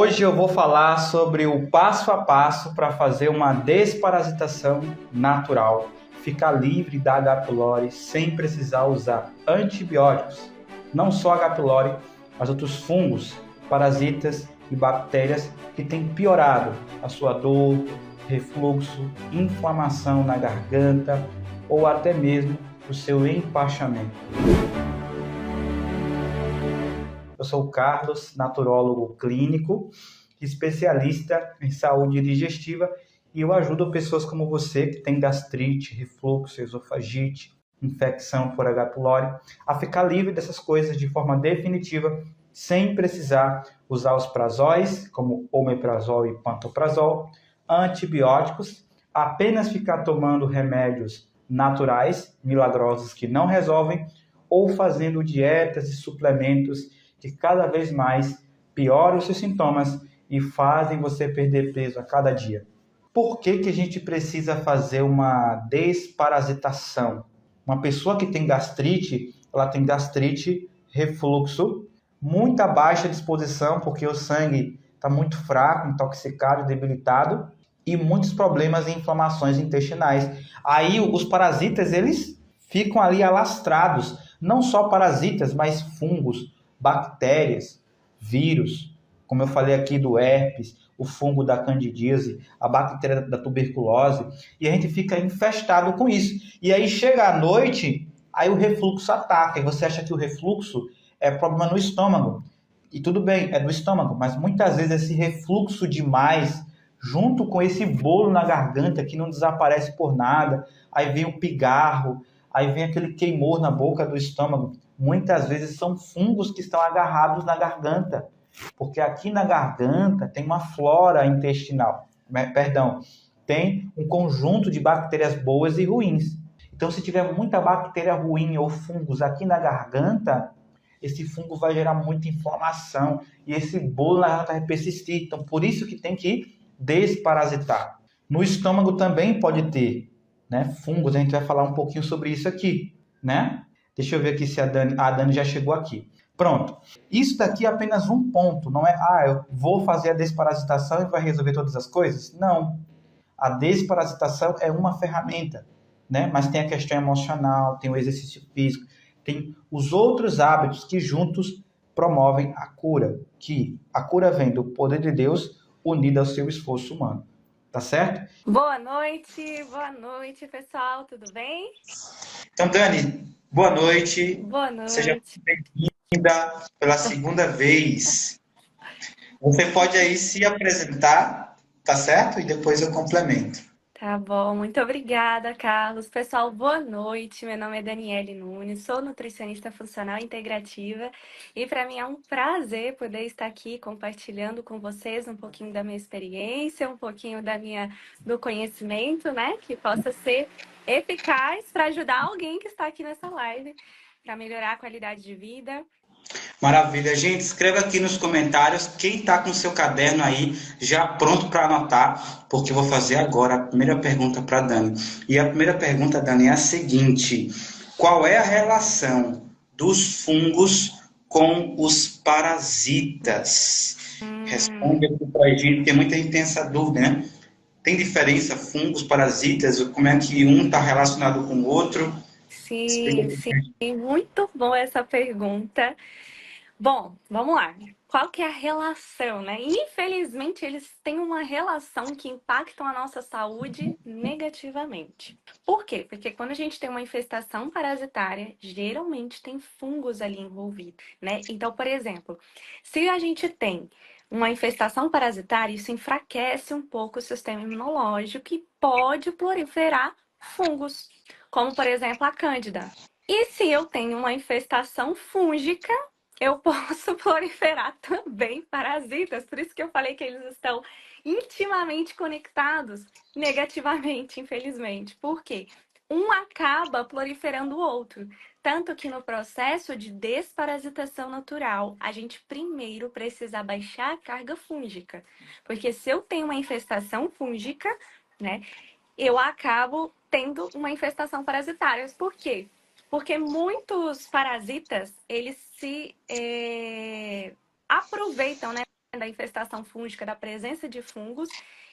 Hoje eu vou falar sobre o passo a passo para fazer uma desparasitação natural, ficar livre da H. pylori sem precisar usar antibióticos. Não só H. pylori, mas outros fungos, parasitas e bactérias que têm piorado a sua dor, refluxo, inflamação na garganta ou até mesmo o seu empachamento. Eu sou o Carlos, naturólogo clínico, especialista em saúde digestiva e eu ajudo pessoas como você que tem gastrite, refluxo, esofagite, infecção por H. pylori a ficar livre dessas coisas de forma definitiva, sem precisar usar os prazóis, como omeprazol e pantoprazol, antibióticos, apenas ficar tomando remédios naturais, milagrosos que não resolvem, ou fazendo dietas e suplementos que cada vez mais pioram os seus sintomas e fazem você perder peso a cada dia. Por que a gente precisa fazer uma desparasitação? Uma pessoa que tem gastrite, ela tem gastrite, refluxo, muita baixa disposição, porque o sangue está muito fraco, intoxicado, debilitado, e muitos problemas e inflamações intestinais. Aí os parasitas, eles ficam ali alastrados, não só parasitas, mas fungos, bactérias, vírus, como eu falei aqui do herpes, o fungo da candidíase, a bactéria da tuberculose, e a gente fica infestado com isso. E aí chega a noite, aí o refluxo ataca, e você acha que o refluxo é problema no estômago. E tudo bem, é do estômago, mas muitas vezes esse refluxo demais, junto com esse bolo na garganta que não desaparece por nada, aí vem um pigarro, aí vem aquele queimor na boca do estômago. Muitas vezes são fungos que estão agarrados na garganta, porque aqui na garganta tem uma flora intestinal, tem um conjunto de bactérias boas e ruins. Então, se tiver muita bactéria ruim ou fungos aqui na garganta, esse fungo vai gerar muita inflamação e esse bolo na garganta vai persistir. Então, por isso que tem que desparasitar. No estômago também pode ter, né, fungos, a gente vai falar um pouquinho sobre isso aqui, né? Deixa eu ver aqui se a Dani já chegou aqui. Pronto. Isso daqui é apenas um ponto, não é, eu vou fazer a desparasitação e vai resolver todas as coisas? Não. A desparasitação é uma ferramenta, né? Mas tem a questão emocional, tem o exercício físico, tem os outros hábitos que juntos promovem a cura, que a cura vem do poder de Deus unido ao seu esforço humano. Tá certo? Boa noite, pessoal, tudo bem? Então, Dani, boa noite. Boa Seja noite. bem-vinda pela segunda vez. Você pode aí se apresentar, tá certo? E depois eu complemento. Tá bom, muito obrigada, Carlos. Pessoal, boa noite. Meu nome é Daniele Nunes, sou nutricionista funcional integrativa e para mim é um prazer poder estar aqui compartilhando com vocês um pouquinho da minha experiência, um pouquinho do conhecimento, né, que possa ser eficaz para ajudar alguém que está aqui nessa live para melhorar a qualidade de vida. Maravilha. Gente, escreva aqui nos comentários quem está com seu caderno aí já pronto para anotar, porque eu vou fazer agora a primeira pergunta para a Dani. E a primeira pergunta, Dani, é a seguinte: qual é a relação dos fungos com os parasitas? Responde aqui para a gente, porque muita gente tem essa dúvida, né? Tem diferença fungos, parasitas? Como é que um está relacionado com o outro? Explica Sim, aqui sim, pra gente. muito bom essa pergunta. Bom, vamos lá. Qual que é a relação, né? Infelizmente, eles têm uma relação que impactam a nossa saúde negativamente. Por quê? Porque quando a gente tem uma infestação parasitária, geralmente tem fungos ali envolvidos, né? Então, por exemplo, se a gente tem uma infestação parasitária, isso enfraquece um pouco o sistema imunológico e pode proliferar fungos, como por exemplo a Cândida. E se eu tenho uma infestação fúngica, eu posso proliferar também parasitas. Por isso que eu falei que eles estão intimamente conectados negativamente, infelizmente. Por quê? Um acaba proliferando o outro. Tanto que no processo de desparasitação natural, a gente primeiro precisa baixar a carga fúngica. Porque se eu tenho uma infestação fúngica, né, eu acabo tendo uma infestação parasitária. Por quê? Porque muitos parasitas, eles se aproveitam, né, da infestação fúngica, da presença de fungos,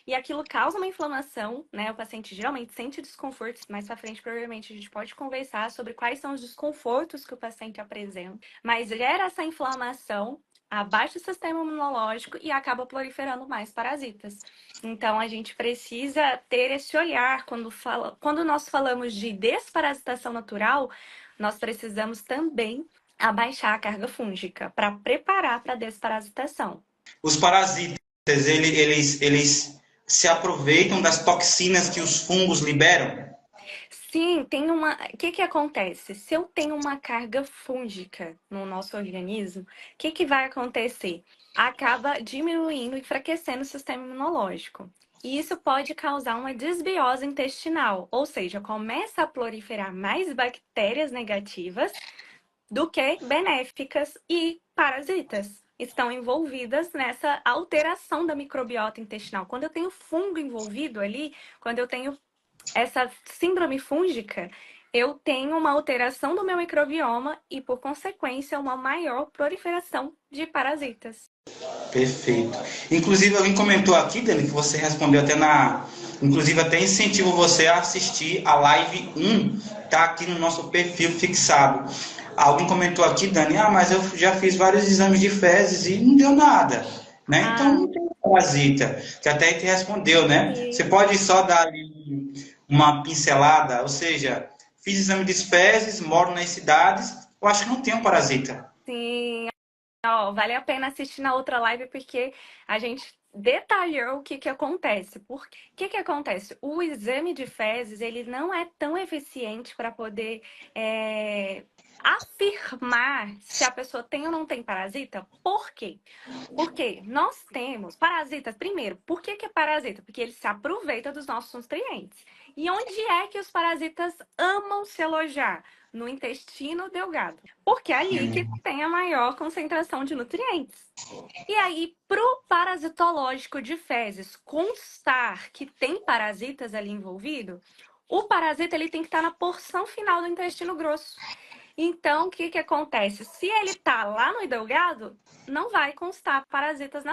e aquilo causa uma inflamação, né? O paciente geralmente sente desconfortos. Mais para frente, provavelmente, a gente pode conversar sobre quais são os desconfortos que o paciente apresenta, mas gera essa inflamação, abaixa o sistema imunológico e acaba proliferando mais parasitas. Então, a gente precisa ter esse olhar quando nós falamos de desparasitação natural, nós precisamos também abaixar a carga fúngica para preparar para a desparasitação. Os parasitas, eles se aproveitam das toxinas que os fungos liberam? Sim, tem uma. O que que acontece? Se eu tenho uma carga fúngica no nosso organismo, o que que vai acontecer? Acaba diminuindo, enfraquecendo o sistema imunológico. E isso pode causar uma desbiose intestinal, ou seja, começa a proliferar mais bactérias negativas do que benéficas e parasitas estão envolvidas nessa alteração da microbiota intestinal. Quando eu tenho fungo envolvido ali, quando eu tenho essa síndrome fúngica, eu tenho uma alteração do meu microbioma e, por consequência, uma maior proliferação de parasitas. Perfeito. Inclusive, alguém comentou aqui, Dani, que você respondeu até na. Inclusive, até incentivo você a assistir a live 1, tá aqui no nosso perfil fixado. Alguém comentou aqui, Dani, mas eu já fiz vários exames de fezes e não deu nada, né? Então Ah, não tem parasita, que até te respondeu, né? Você sim. pode só dar ali uma pincelada, ou seja, fiz exame de fezes, moro nas cidades, eu acho que não tem um parasita. Sim. Ó, vale a pena assistir na outra live porque a gente detalhou o que que acontece. O que que acontece? O exame de fezes, ele não é tão eficiente para poder afirmar se a pessoa tem ou não tem parasita. Por quê? Porque nós temos parasitas. Primeiro, por que que é parasita? Porque ele se aproveita dos nossos nutrientes. E onde é que os parasitas amam se alojar? No intestino delgado. Porque é ali que tem a maior concentração de nutrientes. E aí, pro parasitológico de fezes constar que tem parasitas ali envolvido, o parasita ele tem que estar na porção final do intestino grosso. Então, o que que acontece? Se ele tá lá no delgado, não vai constar parasitas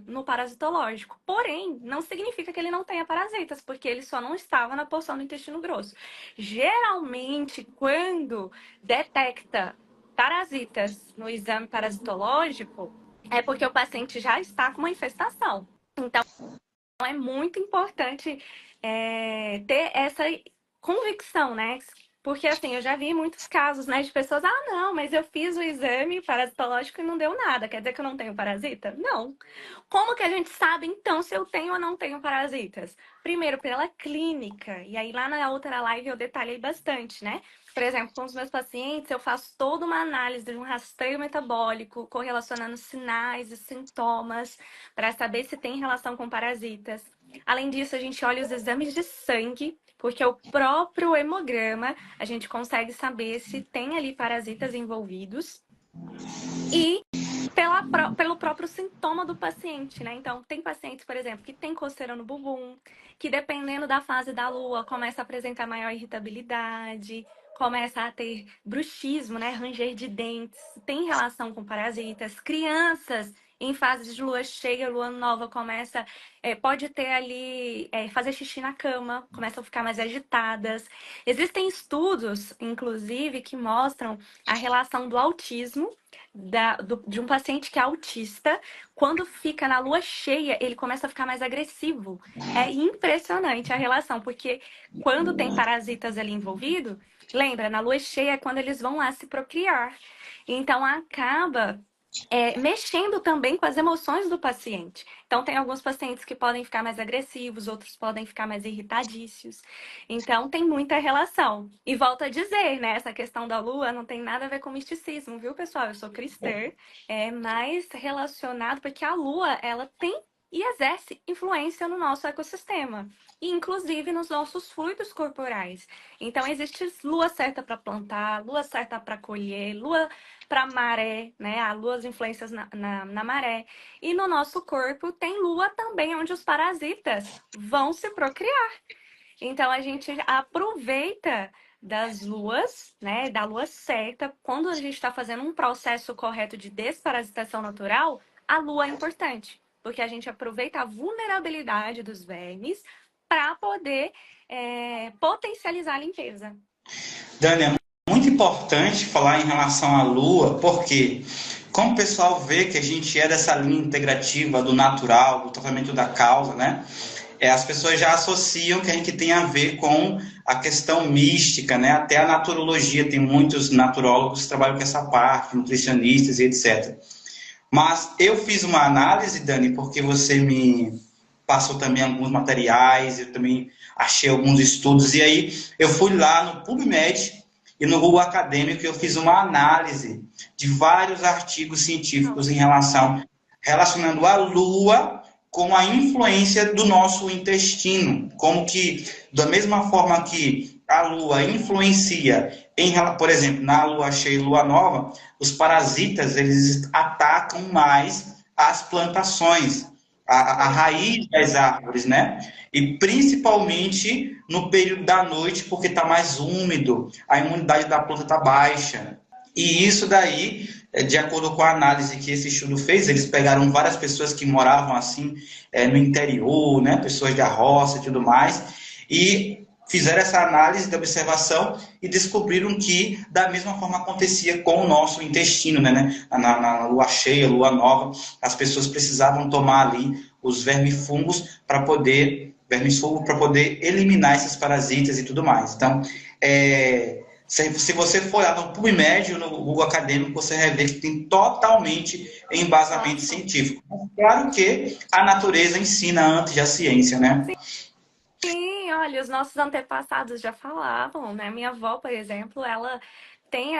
no parasitológico. Porém, não significa que ele não tenha parasitas, porque ele só não estava na porção do intestino grosso. Geralmente, quando detecta parasitas no exame parasitológico, é porque o paciente já está com uma infestação. Então, é muito importante ter essa convicção, né? Porque, assim, eu já vi muitos casos, né, de pessoas, não, mas eu fiz o exame parasitológico e não deu nada, quer dizer que eu não tenho parasita? Não. Como que a gente sabe, então, se eu tenho ou não tenho parasitas? Primeiro, pela clínica, e aí lá na outra live eu detalhei bastante, né? Por exemplo, com os meus pacientes, eu faço toda uma análise de um rastreio metabólico, correlacionando sinais e sintomas, para saber se tem relação com parasitas. Além disso, a gente olha os exames de sangue, porque o próprio hemograma a gente consegue saber se tem ali parasitas envolvidos. E pelo próprio sintoma do paciente, né? Então, tem pacientes, por exemplo, que tem coceira no bumbum, que dependendo da fase da lua, começa a apresentar maior irritabilidade, começa a ter bruxismo, né? Ranger de dentes, tem relação com parasitas. Crianças em fases de lua cheia, lua nova, pode ter ali, fazer xixi na cama, começam a ficar mais agitadas. Existem estudos, inclusive, que mostram a relação do autismo de um paciente que é autista, quando fica na lua cheia, ele começa a ficar mais agressivo. É impressionante a relação, porque quando tem parasitas ali envolvido, lembra, na lua cheia é quando eles vão lá se procriar. Então acaba mexendo também com as emoções do paciente. Então, tem alguns pacientes que podem ficar mais agressivos, outros podem ficar mais irritadícios. Então, tem muita relação. E volto a dizer, né? Essa questão da lua não tem nada a ver com misticismo, viu, pessoal? Eu sou cristã, é mais relacionado porque a lua, ela tem e exerce influência no nosso ecossistema, e inclusive nos nossos fluidos corporais. Então, existe lua certa para plantar, lua certa para colher, lua para maré, né? Há luas influências na maré. E no nosso corpo tem lua também, onde os parasitas vão se procriar. Então a gente aproveita das luas, né? Da lua certa, quando a gente está fazendo um processo correto de desparasitação natural, A lua é importante, porque a gente aproveita a vulnerabilidade dos vermes para poder potencializar a limpeza. Dani, é muito importante falar em relação à Lua, porque como o pessoal vê que a gente é dessa linha integrativa do natural, do tratamento da causa, né? As pessoas já associam que a gente tem a ver com a questão mística, né? Até a naturologia, tem muitos naturólogos que trabalham com essa parte, nutricionistas e etc. Mas eu fiz uma análise, Dani, porque você me passou também alguns materiais, eu também achei alguns estudos, e aí eu fui lá no PubMed e no Google Acadêmico e eu fiz uma análise de vários artigos científicos em relacionando a Lua com a influência do nosso intestino, como que, da mesma forma que a Lua influencia, por exemplo, na Lua cheia e Lua nova, os parasitas, eles atacam mais as plantações, a raiz das árvores, né? E principalmente no período da noite, porque está mais úmido, a imunidade da planta está baixa. E isso daí, de acordo com a análise que esse estudo fez, eles pegaram várias pessoas que moravam assim no interior, né, pessoas da roça e tudo mais, e fizeram essa análise de observação e descobriram que da mesma forma acontecia com o nosso intestino, né? Na lua cheia, lua nova, as pessoas precisavam tomar ali os vermifungos para poder eliminar esses parasitas e tudo mais. Então, se você for lá no PubMed ou no Google Acadêmico, você vai ver que tem totalmente embasamento científico. Claro que a natureza ensina antes da ciência, né? Sim, olha, os nossos antepassados já falavam, né? Minha avó, por exemplo, ela tem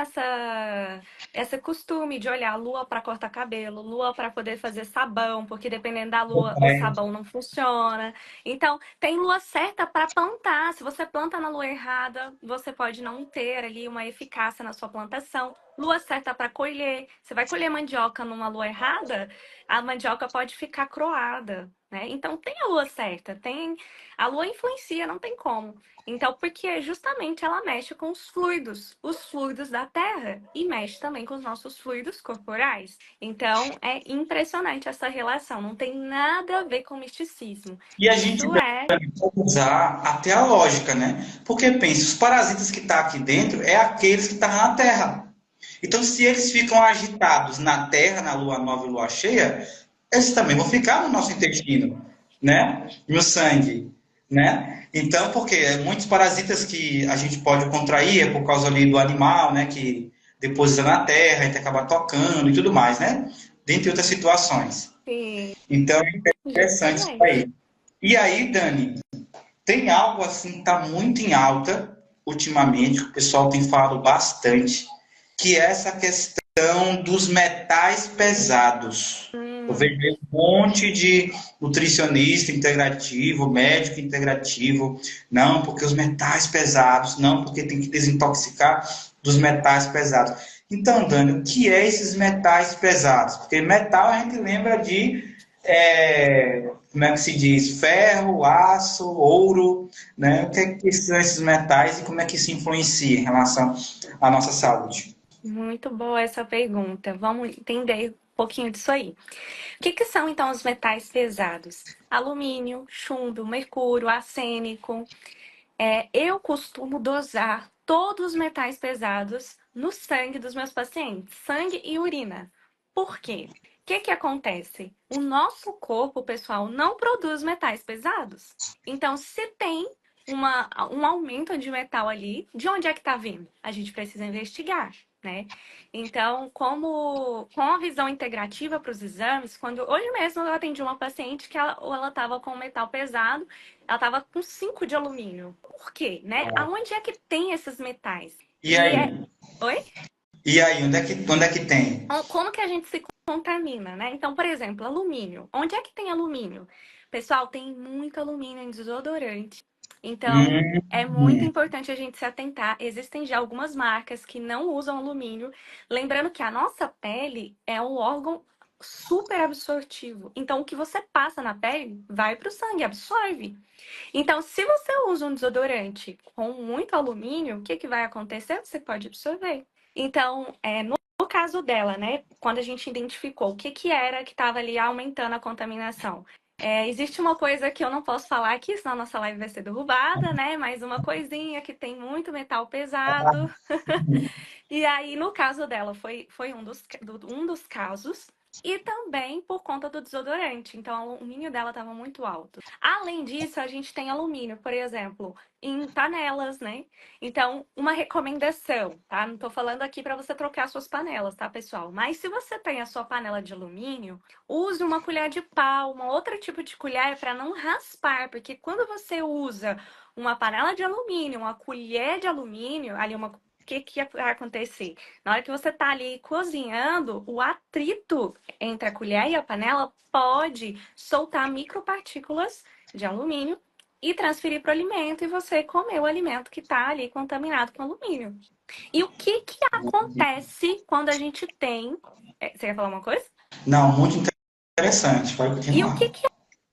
esse costume de olhar a lua para cortar cabelo, lua para poder fazer sabão, porque dependendo da lua, o sabão não funciona. Então, tem lua certa para plantar. Se você planta na lua errada, você pode não ter ali uma eficácia na sua plantação. Lua certa para colher. Você vai colher mandioca numa lua errada, a mandioca pode ficar croada, né? Então, tem a lua certa, tem a lua influencia, não tem como. Então, porque justamente ela mexe com os fluidos da Terra, e mexe também com os nossos fluidos corporais. Então, é impressionante essa relação, não tem nada a ver com misticismo. E a gente deve usar até a lógica, né? Porque pensa, os parasitas que estão aqui dentro é aqueles que estão na Terra. Então, se eles ficam agitados na Terra, na Lua nova e Lua cheia, eles também vão ficar no nosso intestino, né? No sangue, né? Então, porque muitos parasitas que a gente pode contrair é por causa ali do animal, né? Que deposita na terra, a gente acaba tocando e tudo mais, né? Dentre outras situações. Sim, Então, é interessante isso aí. E aí, Dani, tem algo assim que está muito em alta ultimamente, que o pessoal tem falado bastante, que é essa questão dos metais pesados. Eu vejo um monte de nutricionista integrativo, médico integrativo, não, porque os metais pesados, não, porque tem que desintoxicar dos metais pesados. Então, Dani, o que é esses metais pesados? Porque metal a gente lembra de, como é que se diz, ferro, aço, ouro, né? O que é que são esses metais e como é que isso influencia em relação à nossa saúde? muito boa essa pergunta. Vamos entender um pouquinho disso aí. O que são então os metais pesados? Alumínio, chumbo, mercúrio, arsênico. Eu costumo dosar todos os metais pesados no sangue dos meus pacientes, sangue e urina. Por quê? O que acontece? O nosso corpo, pessoal, não produz metais pesados. Então, se tem um aumento de metal ali, de onde é que está vindo? A gente precisa investigar, né? Então, com a visão integrativa para os exames, hoje mesmo eu atendi uma paciente que ela estava com metal pesado, ela estava com 5 de alumínio. Por quê, né? Aonde é que tem esses metais? E aí? Oi? E aí, onde é que tem? Como que a gente se contamina, né? Então, por exemplo, alumínio. Onde é que tem alumínio? Pessoal, tem muito alumínio em desodorante. Então, é muito importante a gente se atentar. Existem já algumas marcas que não usam alumínio. Lembrando que a nossa pele é um órgão super absortivo. Então, o que você passa na pele vai para o sangue, absorve. Então, se você usa um desodorante com muito alumínio, o que vai acontecer? Você pode absorver. Então, no caso caso dela, né? Quando a gente identificou o que que era que estava ali aumentando a contaminação. Existe uma coisa que eu não posso falar aqui, senão a nossa live vai ser derrubada, né? Mas uma coisinha que tem muito metal pesado. E aí, no caso dela, foi um dos casos. E também por conta do desodorante. Então, o alumínio dela estava muito alto. Além disso, a gente tem alumínio, por exemplo, em panelas, né? Então, uma recomendação, tá? Não tô falando aqui para você trocar suas panelas, tá, pessoal? Mas se você tem a sua panela de alumínio, use uma colher de pau, um outro tipo de colher para não raspar, porque quando você usa uma panela de alumínio, uma colher de alumínio, ali uma o que que vai acontecer? Na hora que você tá ali cozinhando, o atrito entre a colher e a panela pode soltar micropartículas de alumínio e transferir para o alimento e você comer o alimento que está ali contaminado com alumínio. E o que que acontece quando a gente tem... Você quer falar uma coisa? Não, muito interessante. Pode E o continuar. que que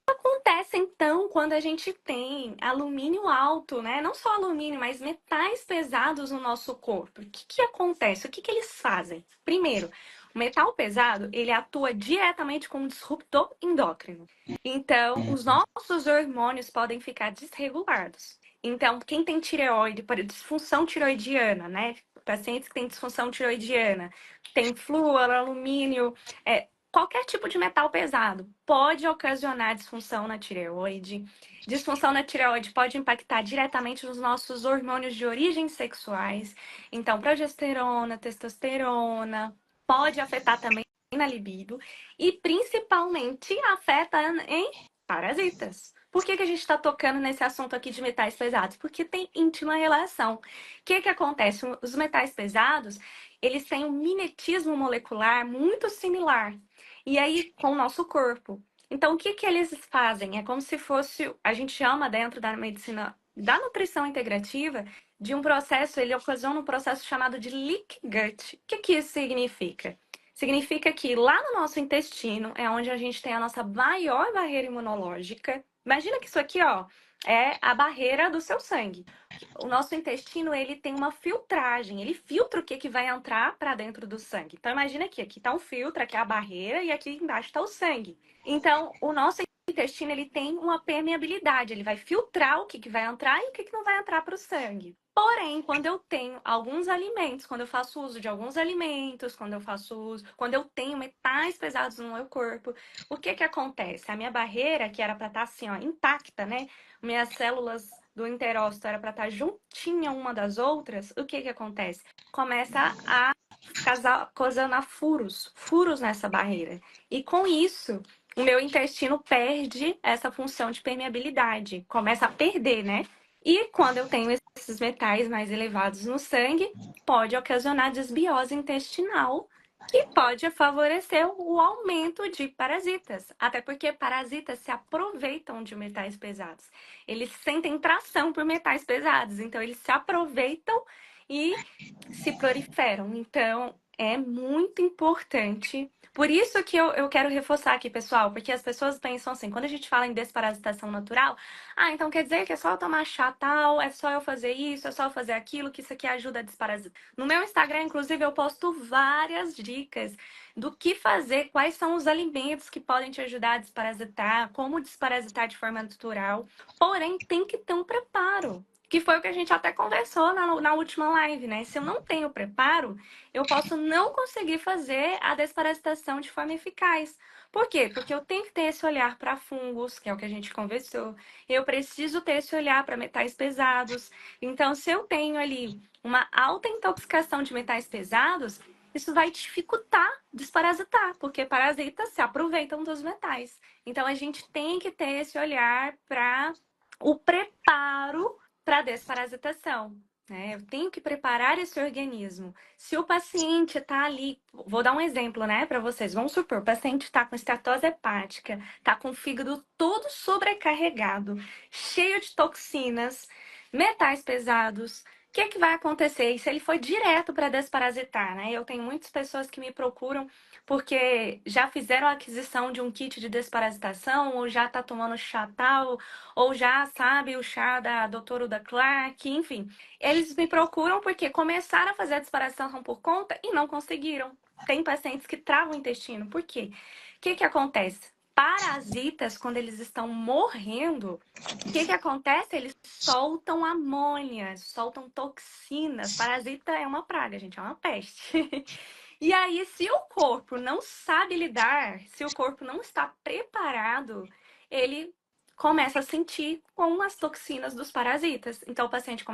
acontece então quando a gente tem alumínio alto, né? Não só alumínio, mas metais pesados no nosso corpo. O que que acontece? O que que eles fazem? Primeiro, o metal pesado, ele atua diretamente como um disruptor endócrino. Então, os nossos hormônios podem ficar desregulados. Então, quem tem tireoide, por disfunção tiroidiana, né? Pacientes que têm disfunção tiroidiana, tem flúor, alumínio, qualquer tipo de metal pesado pode ocasionar disfunção na tireoide. Disfunção na tireoide pode impactar diretamente nos nossos hormônios de origem sexuais. Então, progesterona, testosterona, pode afetar também na libido e principalmente afeta em parasitas. Por que que a gente está tocando nesse assunto aqui de metais pesados? Porque tem íntima relação. O que que acontece? Os metais pesados, eles têm um mimetismo molecular muito similar. E aí, com o nosso corpo. Então, o que que eles fazem? É como se fosse, a gente chama dentro da medicina, da nutrição integrativa, de um processo, ele ocasiona um processo chamado de leak gut. O que que isso significa? Significa que lá no nosso intestino é onde a gente tem a nossa maior barreira imunológica. Imagina que isso aqui, ó, é a barreira do seu sangue. O nosso intestino, ele tem uma filtragem, ele filtra o que que vai entrar para dentro do sangue. Então imagina aqui tá um filtro, aqui é a barreira e aqui embaixo está o sangue. Então, o nosso intestino, ele tem uma permeabilidade, ele vai filtrar o que que vai entrar e o que que não vai entrar para o sangue. Porém, quando eu tenho alguns alimentos, quando eu faço uso de alguns alimentos, quando eu tenho metais pesados no meu corpo, o que que acontece? A minha barreira, que era para estar assim, ó, intacta, né? Minhas células do enterócito era para estar juntinha uma das outras, o que que acontece? Começa a causar furos nessa barreira. E com isso, o meu intestino perde essa função de permeabilidade, começa a perder, né? E quando eu tenho esses metais mais elevados no sangue, pode ocasionar desbiose intestinal, que pode favorecer o aumento de parasitas. Até porque parasitas se aproveitam de metais pesados. Eles sentem tração por metais pesados, então eles se aproveitam e se proliferam. Então, é muito importante. Por isso que eu quero reforçar aqui, pessoal, porque as pessoas pensam assim, quando a gente fala em desparasitação natural, então quer dizer que é só eu tomar chá tal, é só eu fazer isso, é só eu fazer aquilo, que isso aqui ajuda a desparasitar. No meu Instagram, inclusive, eu posto várias dicas do que fazer, quais são os alimentos que podem te ajudar a desparasitar, como desparasitar de forma natural. Porém, tem que ter um preparo. Que foi o que a gente até conversou na última live, né? Se eu não tenho preparo, eu posso não conseguir fazer a desparasitação de forma eficaz. Por quê? Porque eu tenho que ter esse olhar para fungos, que é o que a gente conversou. Eu preciso ter esse olhar para metais pesados. Então, se eu tenho ali uma alta intoxicação de metais pesados, isso vai dificultar desparasitar, porque parasitas se aproveitam dos metais. Então, a gente tem que ter esse olhar para o preparo para desparasitação. Né? Eu tenho que preparar esse organismo. Se o paciente está ali, vou dar um exemplo, né, para vocês. Vamos supor, o paciente está com esteatose hepática, está com o fígado todo sobrecarregado, cheio de toxinas, metais pesados. O que que vai acontecer? E se ele foi direto para desparasitar, né? Eu tenho muitas pessoas que me procuram porque já fizeram a aquisição de um kit de desparasitação, ou já está tomando chá tal, ou já sabe o chá da doutora Uda Clark, enfim. Eles me procuram porque começaram a fazer a desparasitação por conta e não conseguiram. tem pacientes que travam o intestino. Por quê? O que que acontece? Parasitas, quando eles estão morrendo, o que que acontece? Eles soltam amônia, soltam toxinas. Parasita é uma praga, gente, é uma peste. E aí, se o corpo não sabe lidar, se o corpo não está preparado, ele começa a sentir com as toxinas dos parasitas. Então, o paciente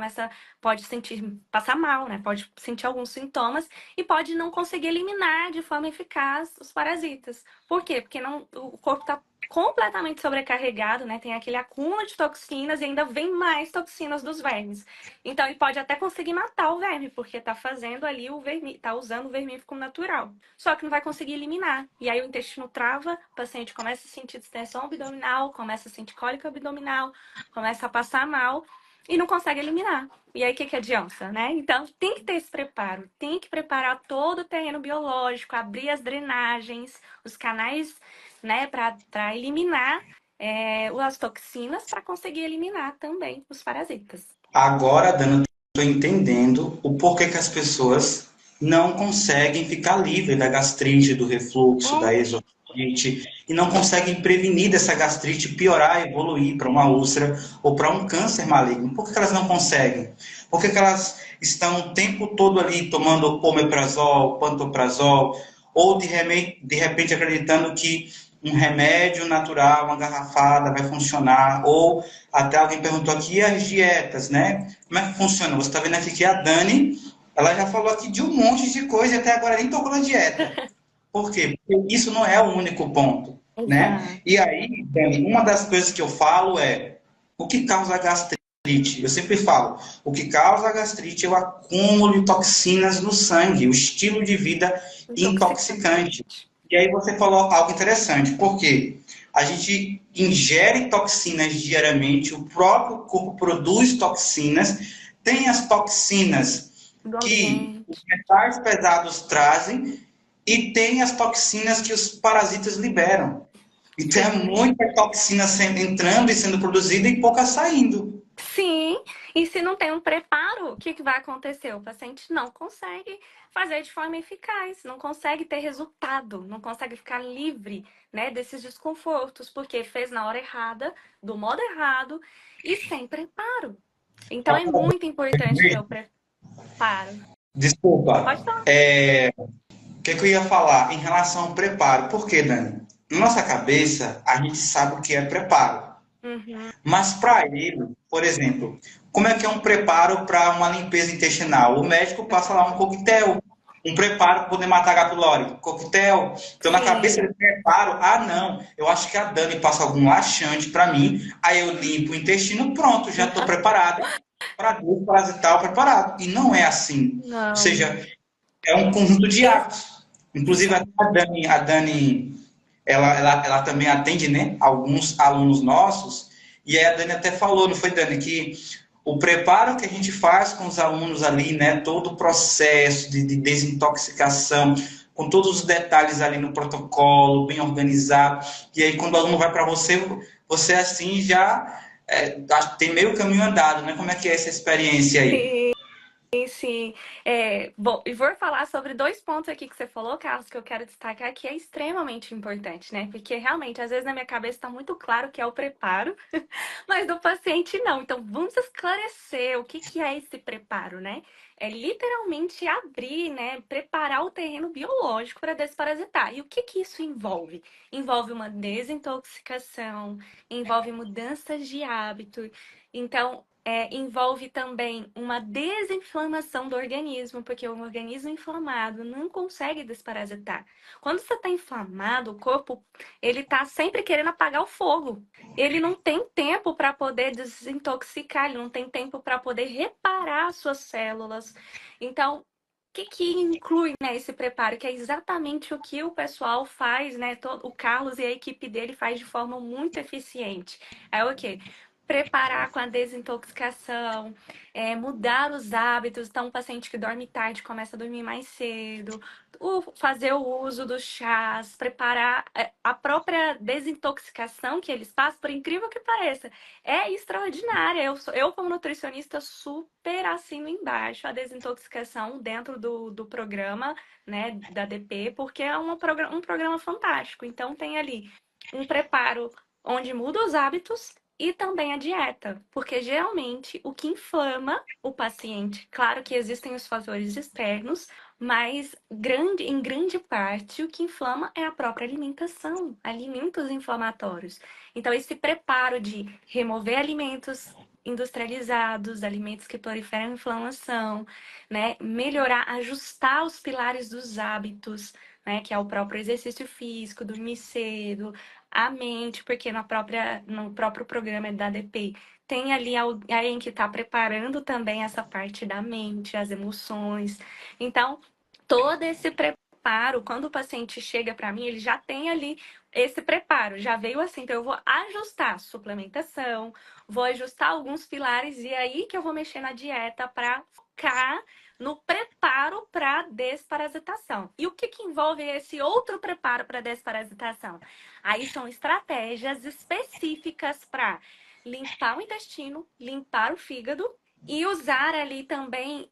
pode sentir, passar mal, né? Pode sentir alguns sintomas e pode não conseguir eliminar de forma eficaz os parasitas. Por quê? Porque o corpo está completamente sobrecarregado, né? Tem aquele acúmulo de toxinas e ainda vem mais toxinas dos vermes. Então, ele pode até conseguir matar o verme, porque tá fazendo ali tá usando o vermífugo natural. Só que não vai conseguir eliminar. E aí o intestino trava, o paciente começa a sentir distensão abdominal, começa a sentir cólica abdominal, começa a passar mal e não consegue eliminar. E aí, o que que adianta, né? Então, tem que ter esse preparo. Tem que preparar todo o terreno biológico, abrir as drenagens, os canais, né, para eliminar as toxinas, para conseguir eliminar também os parasitas. Agora, Dana, estou entendendo o porquê que as pessoas não conseguem ficar livres da gastrite, do refluxo, da esofagite, e não conseguem prevenir dessa gastrite piorar, evoluir para uma úlcera ou para um câncer maligno. Por que elas não conseguem? Por que elas estão o tempo todo ali tomando omeprazol, pantoprazol, ou de repente acreditando que um remédio natural, uma garrafada vai funcionar, ou até alguém perguntou aqui as dietas, né? Como é que funciona? Você está vendo aqui que a Dani, ela já falou aqui de um monte de coisa e até agora nem tocou na dieta. Por quê? Porque isso não é o único ponto, né? Exato. E aí, Dani, uma das coisas que eu falo é o que causa a gastrite. Eu sempre falo, o que causa a gastrite é o acúmulo de toxinas no sangue, o estilo de vida intoxicante. E aí você falou algo interessante, porque a gente ingere toxinas diariamente, o próprio corpo produz toxinas, tem as toxinas Do que os ambiente. metais pesados trazem e tem as toxinas que os parasitas liberam. Então é Sim. muita toxina entrando e sendo produzida e pouca saindo. Sim, e se não tem um preparo, o que que vai acontecer? O paciente não consegue fazer de forma eficaz, não consegue ter resultado, não consegue ficar livre, né, desses desconfortos, porque fez na hora errada, do modo errado e sem preparo. Então é muito importante ter o preparo. Pode Desculpa. falar. O que, é que eu ia falar em relação ao preparo? Por quê, Dani? Na nossa cabeça, a gente sabe o que é preparo. Uhum. Mas para ele, por exemplo, como é que é um preparo para uma limpeza intestinal? O médico passa lá um coquetel, um preparo para poder matar gato lore, coquetel. Então, na cabeça Sim. ele preparo, não, eu acho que a Dani passa algum laxante para mim, aí eu limpo o intestino, pronto, já estou preparada para desparasitar o preparado. E não é assim. Ou Não. seja, é um conjunto de atos. Inclusive, Exato. a Dani ela também atende, né, alguns alunos nossos, e aí a Dani até falou, não foi, Dani, que o preparo que a gente faz com os alunos ali, né, todo o processo de desintoxicação, com todos os detalhes ali no protocolo, bem organizado, e aí quando o aluno vai para você, você assim já tem meio caminho andado, né? Como é que é essa experiência aí? Sim. Sim. Bom, e vou falar sobre dois pontos aqui que você falou, Carlos, que eu quero destacar que é extremamente importante, né? Porque realmente, às vezes na minha cabeça está muito claro que é o preparo, mas do paciente não. Então, vamos esclarecer o que que é esse preparo, né? É literalmente abrir, né? Preparar o terreno biológico para desparasitar. E o que que isso envolve? Envolve uma desintoxicação, envolve mudanças de hábito. Então, envolve também uma desinflamação do organismo, porque o organismo inflamado não consegue desparasitar. Quando você está inflamado, o corpo ele está sempre querendo apagar o fogo. Ele não tem tempo para poder desintoxicar, ele não tem tempo para poder reparar as suas células. Então, o que que inclui, né, esse preparo? Que é exatamente o que o pessoal faz, né? O Carlos e a equipe dele faz de forma muito eficiente. É o quê? preparar com a desintoxicação, mudar os hábitos. Então, o paciente que dorme tarde começa a dormir mais cedo, fazer o uso dos chás, preparar a própria desintoxicação que eles passam, por incrível que pareça, é extraordinária. Eu como nutricionista, super assino embaixo a desintoxicação dentro do programa, né, da DP, porque é um programa fantástico. Então, tem ali um preparo onde muda os hábitos e também a dieta, porque geralmente o que inflama o paciente, claro que existem os fatores externos, mas em grande parte o que inflama é a própria alimentação, alimentos inflamatórios. Então, esse preparo de remover alimentos industrializados, alimentos que proliferam inflamação, né, melhorar, ajustar os pilares dos hábitos, né, que é o próprio exercício físico, dormir cedo, a mente, porque no próprio programa da ADP tem ali alguém que está preparando também essa parte da mente, as emoções. Então, todo esse preparo, quando o paciente chega para mim, ele já tem ali esse preparo, já veio assim, então eu vou ajustar a suplementação, vou ajustar alguns pilares e aí que eu vou mexer na dieta para focar no preparo para desparasitação. E o que envolve esse outro preparo para desparasitação? Aí são estratégias específicas para limpar o intestino, limpar o fígado e usar ali também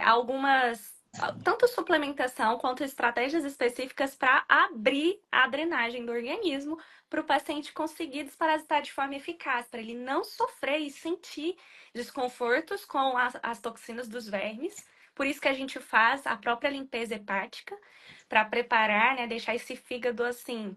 algumas, tanto suplementação quanto estratégias específicas para abrir a drenagem do organismo para o paciente conseguir desparasitar de forma eficaz, para ele não sofrer e sentir desconfortos com as toxinas dos vermes. Por isso que a gente faz a própria limpeza hepática, para preparar, né, deixar esse fígado assim,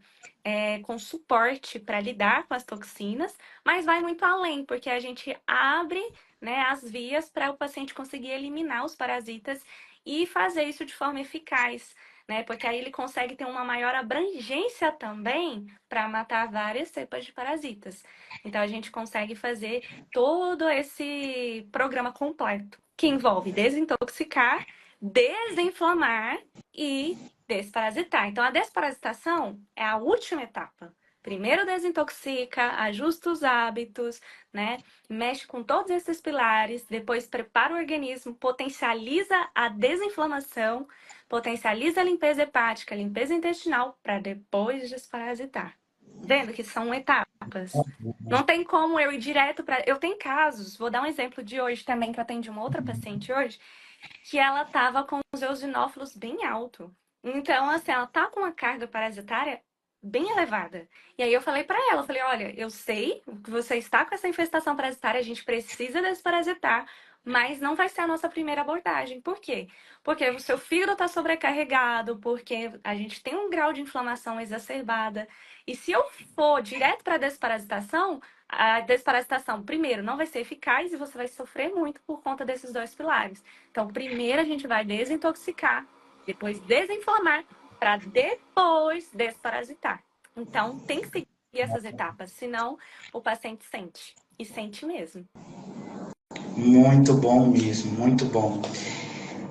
com suporte para lidar com as toxinas, mas vai muito além, porque a gente abre, né, as vias para o paciente conseguir eliminar os parasitas e fazer isso de forma eficaz, né? Porque aí ele consegue ter uma maior abrangência também para matar várias cepas de parasitas. Então a gente consegue fazer todo esse programa completo, que envolve desintoxicar, desinflamar e desparasitar. Então a desparasitação é a última etapa. Primeiro desintoxica, ajusta os hábitos, né? Mexe com todos esses pilares, depois prepara o organismo, potencializa a desinflamação, potencializa a limpeza hepática, a limpeza intestinal, para depois desparasitar. Vendo que são etapas. Não tem como eu ir direto para. Eu tenho casos, vou dar um exemplo de hoje também, que eu atendi uma outra paciente hoje, que ela estava com os eosinófilos bem alto. Então, assim, ela tá com uma carga parasitária bem elevada. E aí eu falei para ela, eu falei, olha, eu sei que você está com essa infestação parasitária, a gente precisa desparasitar, mas não vai ser a nossa primeira abordagem. Por quê? Porque o seu fígado está sobrecarregado, porque a gente tem um grau de inflamação exacerbada. E se eu for direto para a desparasitação, primeiro, não vai ser eficaz e você vai sofrer muito por conta desses dois pilares. Então, primeiro a gente vai desintoxicar, depois desinflamar, para depois desparasitar. Então, tem que seguir essas etapas, senão o paciente sente, e sente mesmo. Muito bom mesmo, muito bom.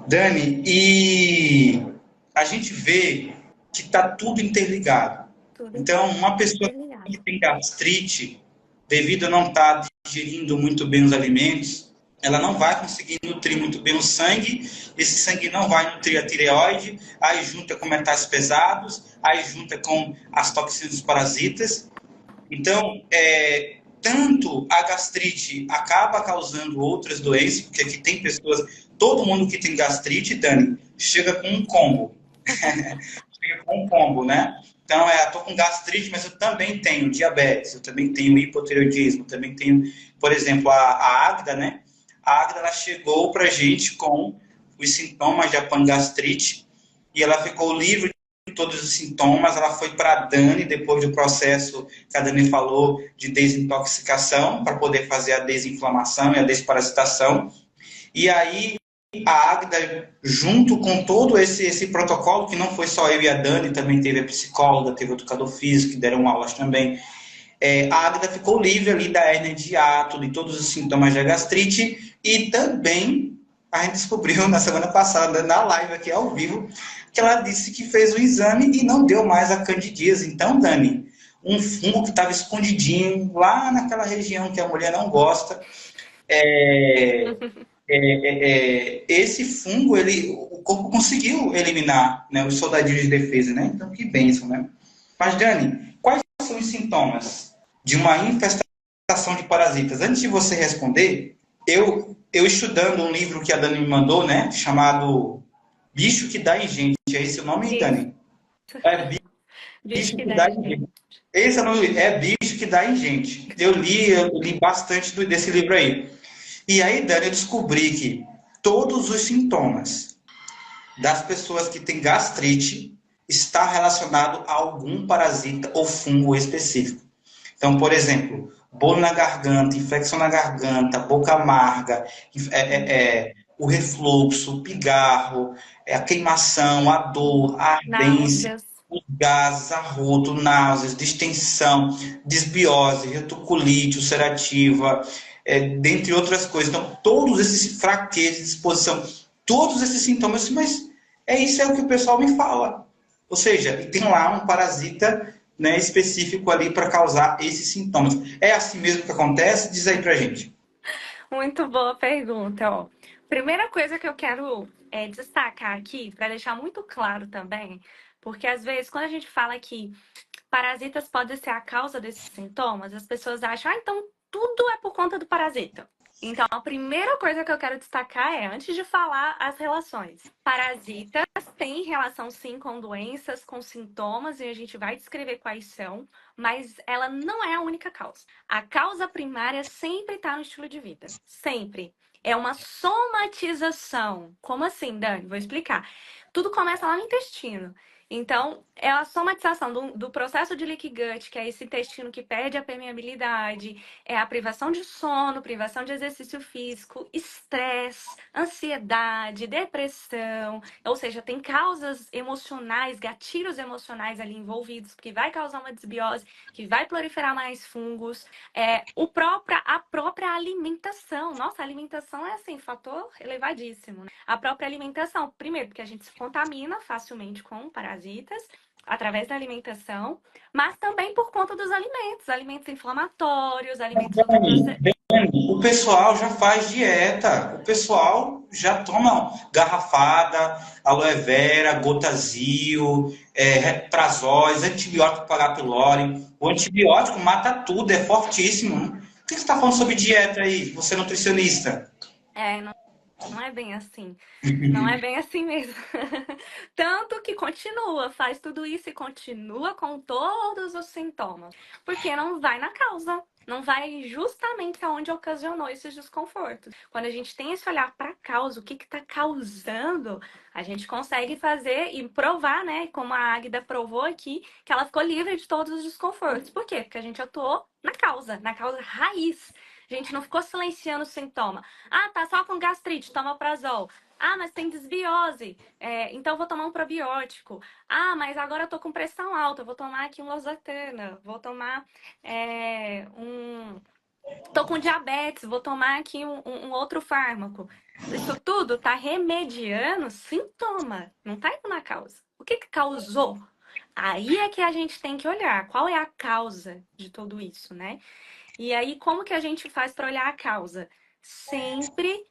Dani, e a gente vê que está tudo interligado. Então, uma pessoa que tem gastrite, devido a não estar digerindo muito bem os alimentos, ela não vai conseguir nutrir muito bem o sangue, esse sangue não vai nutrir a tireoide, aí junta com metais pesados, aí junta com as toxinas dos parasitas. Então, tanto a gastrite acaba causando outras doenças, porque aqui tem pessoas, todo mundo que tem gastrite, Dani, chega com um combo. Chega com um combo, né? Então, eu tô com gastrite, mas eu também tenho diabetes, eu também tenho hipotireoidismo, também tenho, por exemplo, a Águida, né? A Águida, ela chegou pra gente com os sintomas de pangastrite e ela ficou livre de todos os sintomas. Ela foi para a Dani depois do processo que a Dani falou de desintoxicação para poder fazer a desinflamação e a desparasitação. E aí a Águida, junto com todo esse protocolo, que não foi só eu e a Dani, também teve a psicóloga, teve o educador físico, que deram aulas também, a Águida ficou livre ali da hérnia de hiato, de todos os sintomas da gastrite, e também a gente descobriu na semana passada, na live aqui ao vivo, que ela disse que fez o exame e não deu mais a candidíase. Então, Dani, um fungo que estava escondidinho lá naquela região que a mulher não gosta. Esse fungo, o corpo conseguiu eliminar, né, os soldadinhos de defesa, né? Então, que bênção, né? Mas, Dani, quais são os sintomas de uma infestação de parasitas? Antes de você responder, eu estudando um livro que a Dani me mandou, né, chamado Bicho que dá em Gente. É esse o nome, Isso. Dani? É Bicho Bicho que que dá dá em em gente. Gente. Esse é o nome, é Bicho que dá em Gente. Eu li bastante desse livro aí. E aí, Dani, eu descobri que todos os sintomas das pessoas que têm gastrite está relacionado a algum parasita ou fungo específico. Então, por exemplo, bolo na garganta, infecção na garganta, boca amarga, o refluxo, o pigarro, a queimação, a dor, a ardência, Náuseas. os gases, arroto, náuseas, distensão, desbiose, retocolite ulcerativa, dentre outras coisas. Então, todos esses fraquezas, disposição, todos esses sintomas, mas isso é o que o pessoal me fala. Ou seja, tem lá um parasita, né, específico ali para causar esses sintomas. É assim mesmo que acontece? Diz aí pra gente. Muito boa pergunta, ó. Primeira coisa que eu quero destacar aqui, para deixar muito claro também, porque às vezes quando a gente fala que parasitas podem ser a causa desses sintomas, as pessoas acham, então tudo é por conta do parasita. Então, a primeira coisa que eu quero destacar é, antes de falar as relações, parasitas têm relação sim com doenças, com sintomas, e a gente vai descrever quais são, mas ela não é a única causa. A causa primária sempre está no estilo de vida. Sempre. É uma somatização. Como assim, Dani? Vou explicar. Tudo começa lá no intestino. Então, é a somatização do processo de leaky gut, que é esse intestino que perde a permeabilidade, é a privação de sono, privação de exercício físico, estresse, ansiedade, depressão, ou seja, tem causas emocionais, gatilhos emocionais ali envolvidos, que vai causar uma desbiose, que vai proliferar mais fungos, a própria alimentação. Nossa, a alimentação é assim, fator elevadíssimo, né? A própria alimentação, primeiro, porque a gente se contamina facilmente com parasitas através da alimentação, mas também por conta dos alimentos inflamatórios, alimentos ultraprocessados. O pessoal já faz dieta, o pessoal já toma garrafada, aloe vera, gotazil, prazóis, antibiótico para pylori. O antibiótico mata tudo, é fortíssimo. Por que você está falando sobre dieta aí? Você é nutricionista. Não é bem assim. Não é bem assim mesmo. Tanto que continua, faz tudo isso e continua com todos os sintomas. Porque não vai na causa. Não vai justamente aonde ocasionou esses desconfortos. Quando a gente tem esse olhar para a causa, o que está causando, a gente consegue fazer e provar, né? Como a Águida provou aqui, que ela ficou livre de todos os desconfortos. Por quê? Porque a gente atuou na causa raiz. A gente não ficou silenciando o sintoma. Ah, tá só com gastrite, toma prazol. Ah, mas tem desbiose, então vou tomar um probiótico. Ah, mas agora eu tô com pressão alta, vou tomar aqui um losartana, vou tomar Tô com diabetes, vou tomar aqui um outro fármaco. Isso tudo tá remediando sintoma, não tá indo na causa. O que causou? Aí é que a gente tem que olhar qual é a causa de tudo isso, né? E aí, como que a gente faz para olhar a causa? Sempre.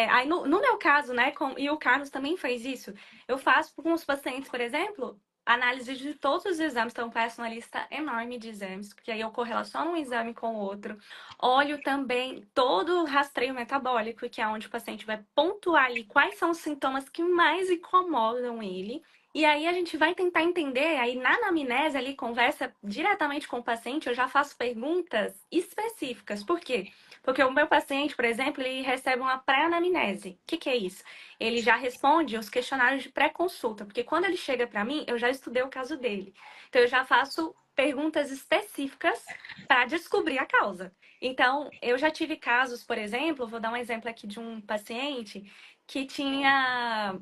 Aí no meu caso, né? E o Carlos também fez isso. Eu faço com os pacientes, por exemplo, análise de todos os exames. Então, eu peço uma lista enorme de exames, porque aí eu correlaciono um exame com o outro. Olho também todo o rastreio metabólico, que é onde o paciente vai pontuar ali quais são os sintomas que mais incomodam ele. E aí a gente vai tentar entender, aí na anamnese ali, conversa diretamente com o paciente, eu já faço perguntas específicas. Por quê? Porque o meu paciente, por exemplo, ele recebe uma pré-anamnese. O que é isso? Ele já responde os questionários de pré-consulta, porque quando ele chega para mim, eu já estudei o caso dele. Então eu já faço perguntas específicas para descobrir a causa. Então, eu já tive casos, por exemplo, vou dar um exemplo aqui de um paciente que tinha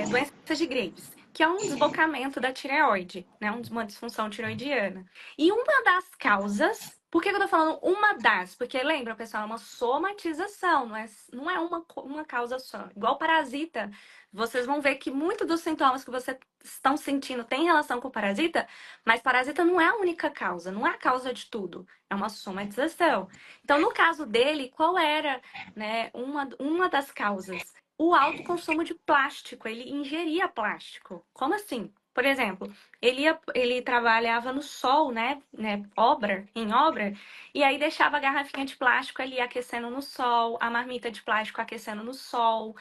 doença de Graves, que é um desbocamento da tireoide, né? Uma disfunção tiroidiana. E uma das causas, por que eu tô falando uma das? Porque lembra, pessoal, é uma somatização, não é uma causa só. Igual parasita, vocês vão ver que muito dos sintomas que vocês estão sentindo tem relação com o parasita, mas parasita não é a única causa, não é a causa de tudo, é uma somatização. Então, no caso dele, qual era, né, uma das causas? O alto consumo de plástico, ele ingeria plástico. Como assim? Por exemplo, ele trabalhava no sol, em obra, e aí deixava a garrafinha de plástico ali aquecendo no sol, a marmita de plástico aquecendo no sol.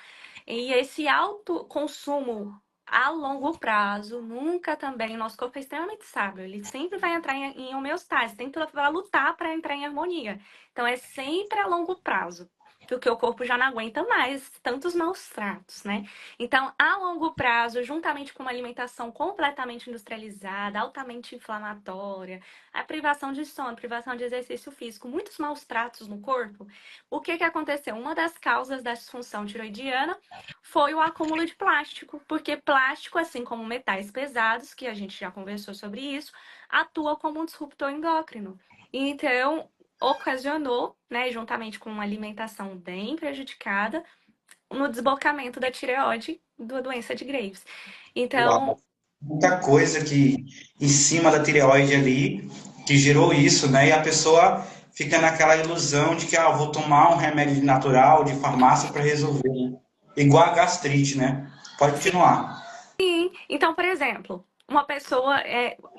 E esse alto consumo a longo prazo, nunca também, o nosso corpo é extremamente sábio, ele sempre vai entrar em homeostase, tem que lutar para entrar em harmonia. Então é sempre a longo prazo, porque o corpo já não aguenta mais tantos maus tratos, né? Então, a longo prazo, juntamente com uma alimentação completamente industrializada, altamente inflamatória, a privação de sono, privação de exercício físico, muitos maus tratos no corpo, o que aconteceu? Uma das causas da disfunção tiroidiana foi o acúmulo de plástico, porque plástico, assim como metais pesados, que a gente já conversou sobre isso, atua como um disruptor endócrino. Então, ocasionou, né, juntamente com uma alimentação bem prejudicada, no desbocamento da tireoide da doença de Graves. Então, Uau. Muita coisa que em cima da tireoide ali que gerou isso, né? E a pessoa fica naquela ilusão de que eu vou tomar um remédio natural de farmácia para resolver. Igual a gastrite, né? Pode continuar. então, por exemplo, uma pessoa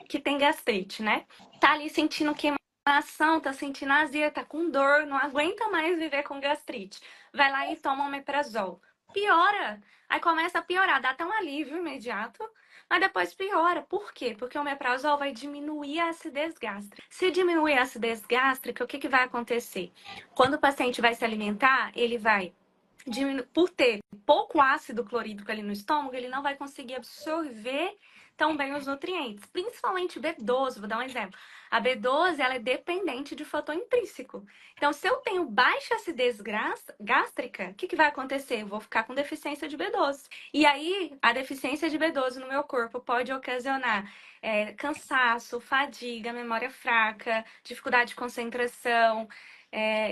que tem gastrite, né? Tá ali sentindo queimação, tá sentindo azia, tá com dor, não aguenta mais viver com gastrite. Vai lá e toma um omeprazol. Piora. Aí começa a piorar, dá até um alívio imediato, mas depois piora. Por quê? Porque o omeprazol vai diminuir a acidez gástrica. Se diminuir a acidez gástrica, o que vai acontecer? Quando o paciente vai se alimentar, ele vai por ter pouco ácido clorídrico ali no estômago, ele não vai conseguir absorver tão bem os nutrientes, principalmente B12. Vou dar um exemplo. A B12 ela é dependente de fator intrínseco. Então, se eu tenho baixa acidez gástrica, o que vai acontecer? Eu vou ficar com deficiência de B12. E aí, a deficiência de B12 no meu corpo pode ocasionar cansaço, fadiga, memória fraca, dificuldade de concentração,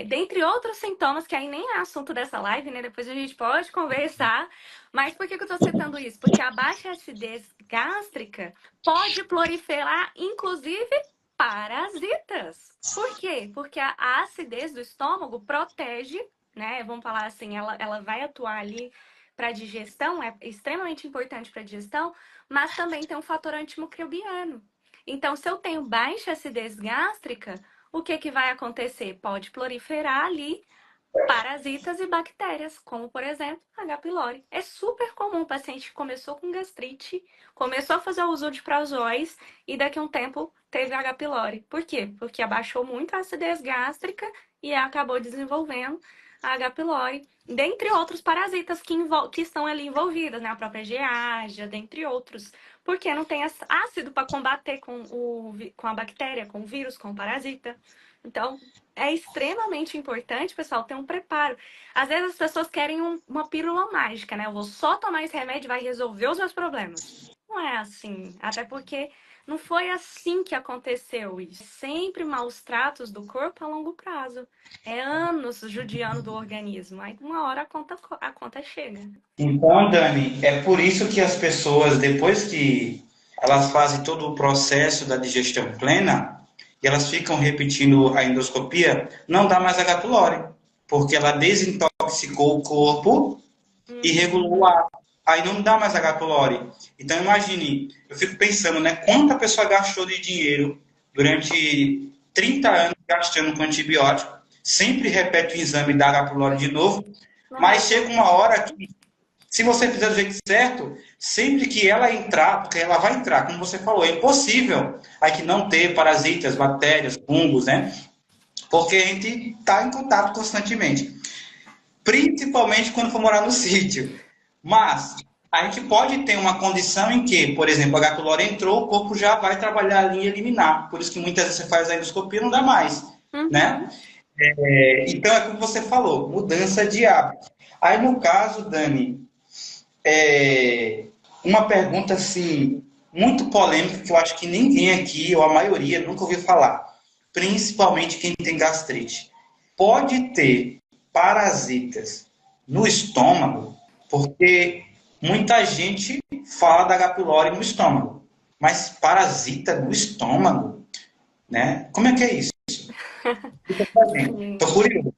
dentre outros sintomas, que aí nem é assunto dessa live, né? Depois a gente pode conversar. Mas por que eu estou citando isso? Porque a baixa acidez gástrica pode proliferar, inclusive, parasitas. Por quê? Porque a acidez do estômago protege, né? Vamos falar assim, ela vai atuar ali para a digestão, é extremamente importante para a digestão, mas também tem um fator antimicrobiano. Então, se eu tenho baixa acidez gástrica, o que vai acontecer? Pode proliferar ali parasitas e bactérias, como por exemplo H. pylori. É super comum o paciente que começou com gastrite, começou a fazer o uso de prazóis e daqui a um tempo teve H. pylori. Por quê? Porque abaixou muito a acidez gástrica e acabou desenvolvendo H. pylori, dentre outros parasitas que estão ali envolvidos, né? A própria Giardia, dentre outros. Porque não tem ácido para combater com a bactéria, com o vírus, com o parasita. Então, é extremamente importante, pessoal, ter um preparo. Às vezes as pessoas querem uma pílula mágica, né? Eu vou só tomar esse remédio e vai resolver os meus problemas. Não é assim. Até porque não foi assim que aconteceu isso. Sempre maus tratos do corpo a longo prazo. É anos judiando do organismo. Aí uma hora a conta chega. Então, Dani, é por isso que as pessoas, depois que elas fazem todo o processo da digestão plena, e elas ficam repetindo a endoscopia, não dá mais H. pylori, porque ela desintoxicou o corpo e regulou o ar. Aí não dá mais H. pylori. Então, imagine, eu fico pensando, né, quanta pessoa gastou de dinheiro durante 30 anos gastando com antibiótico, sempre repete o exame da H. pylori de novo, mas chega uma hora que, se você fizer do jeito certo, sempre que ela entrar, porque ela vai entrar, como você falou, é impossível aí que não ter parasitas, bactérias, fungos, né? Porque a gente está em contato constantemente. Principalmente quando for morar no sítio. Mas a gente pode ter uma condição em que, por exemplo, a H. pylori entrou, o corpo já vai trabalhar ali e eliminar. Por isso que muitas vezes você faz a endoscopia e não dá mais, né? Então, é como você falou, mudança de hábito. Aí, no caso, Dani, uma pergunta assim muito polêmica que eu acho que ninguém aqui, ou a maioria, nunca ouviu falar. Principalmente quem tem gastrite. Pode ter parasitas no estômago, porque Muita gente fala da H. pylori no estômago, mas parasita no estômago, né? Como é que é isso? Sim. Tô curioso.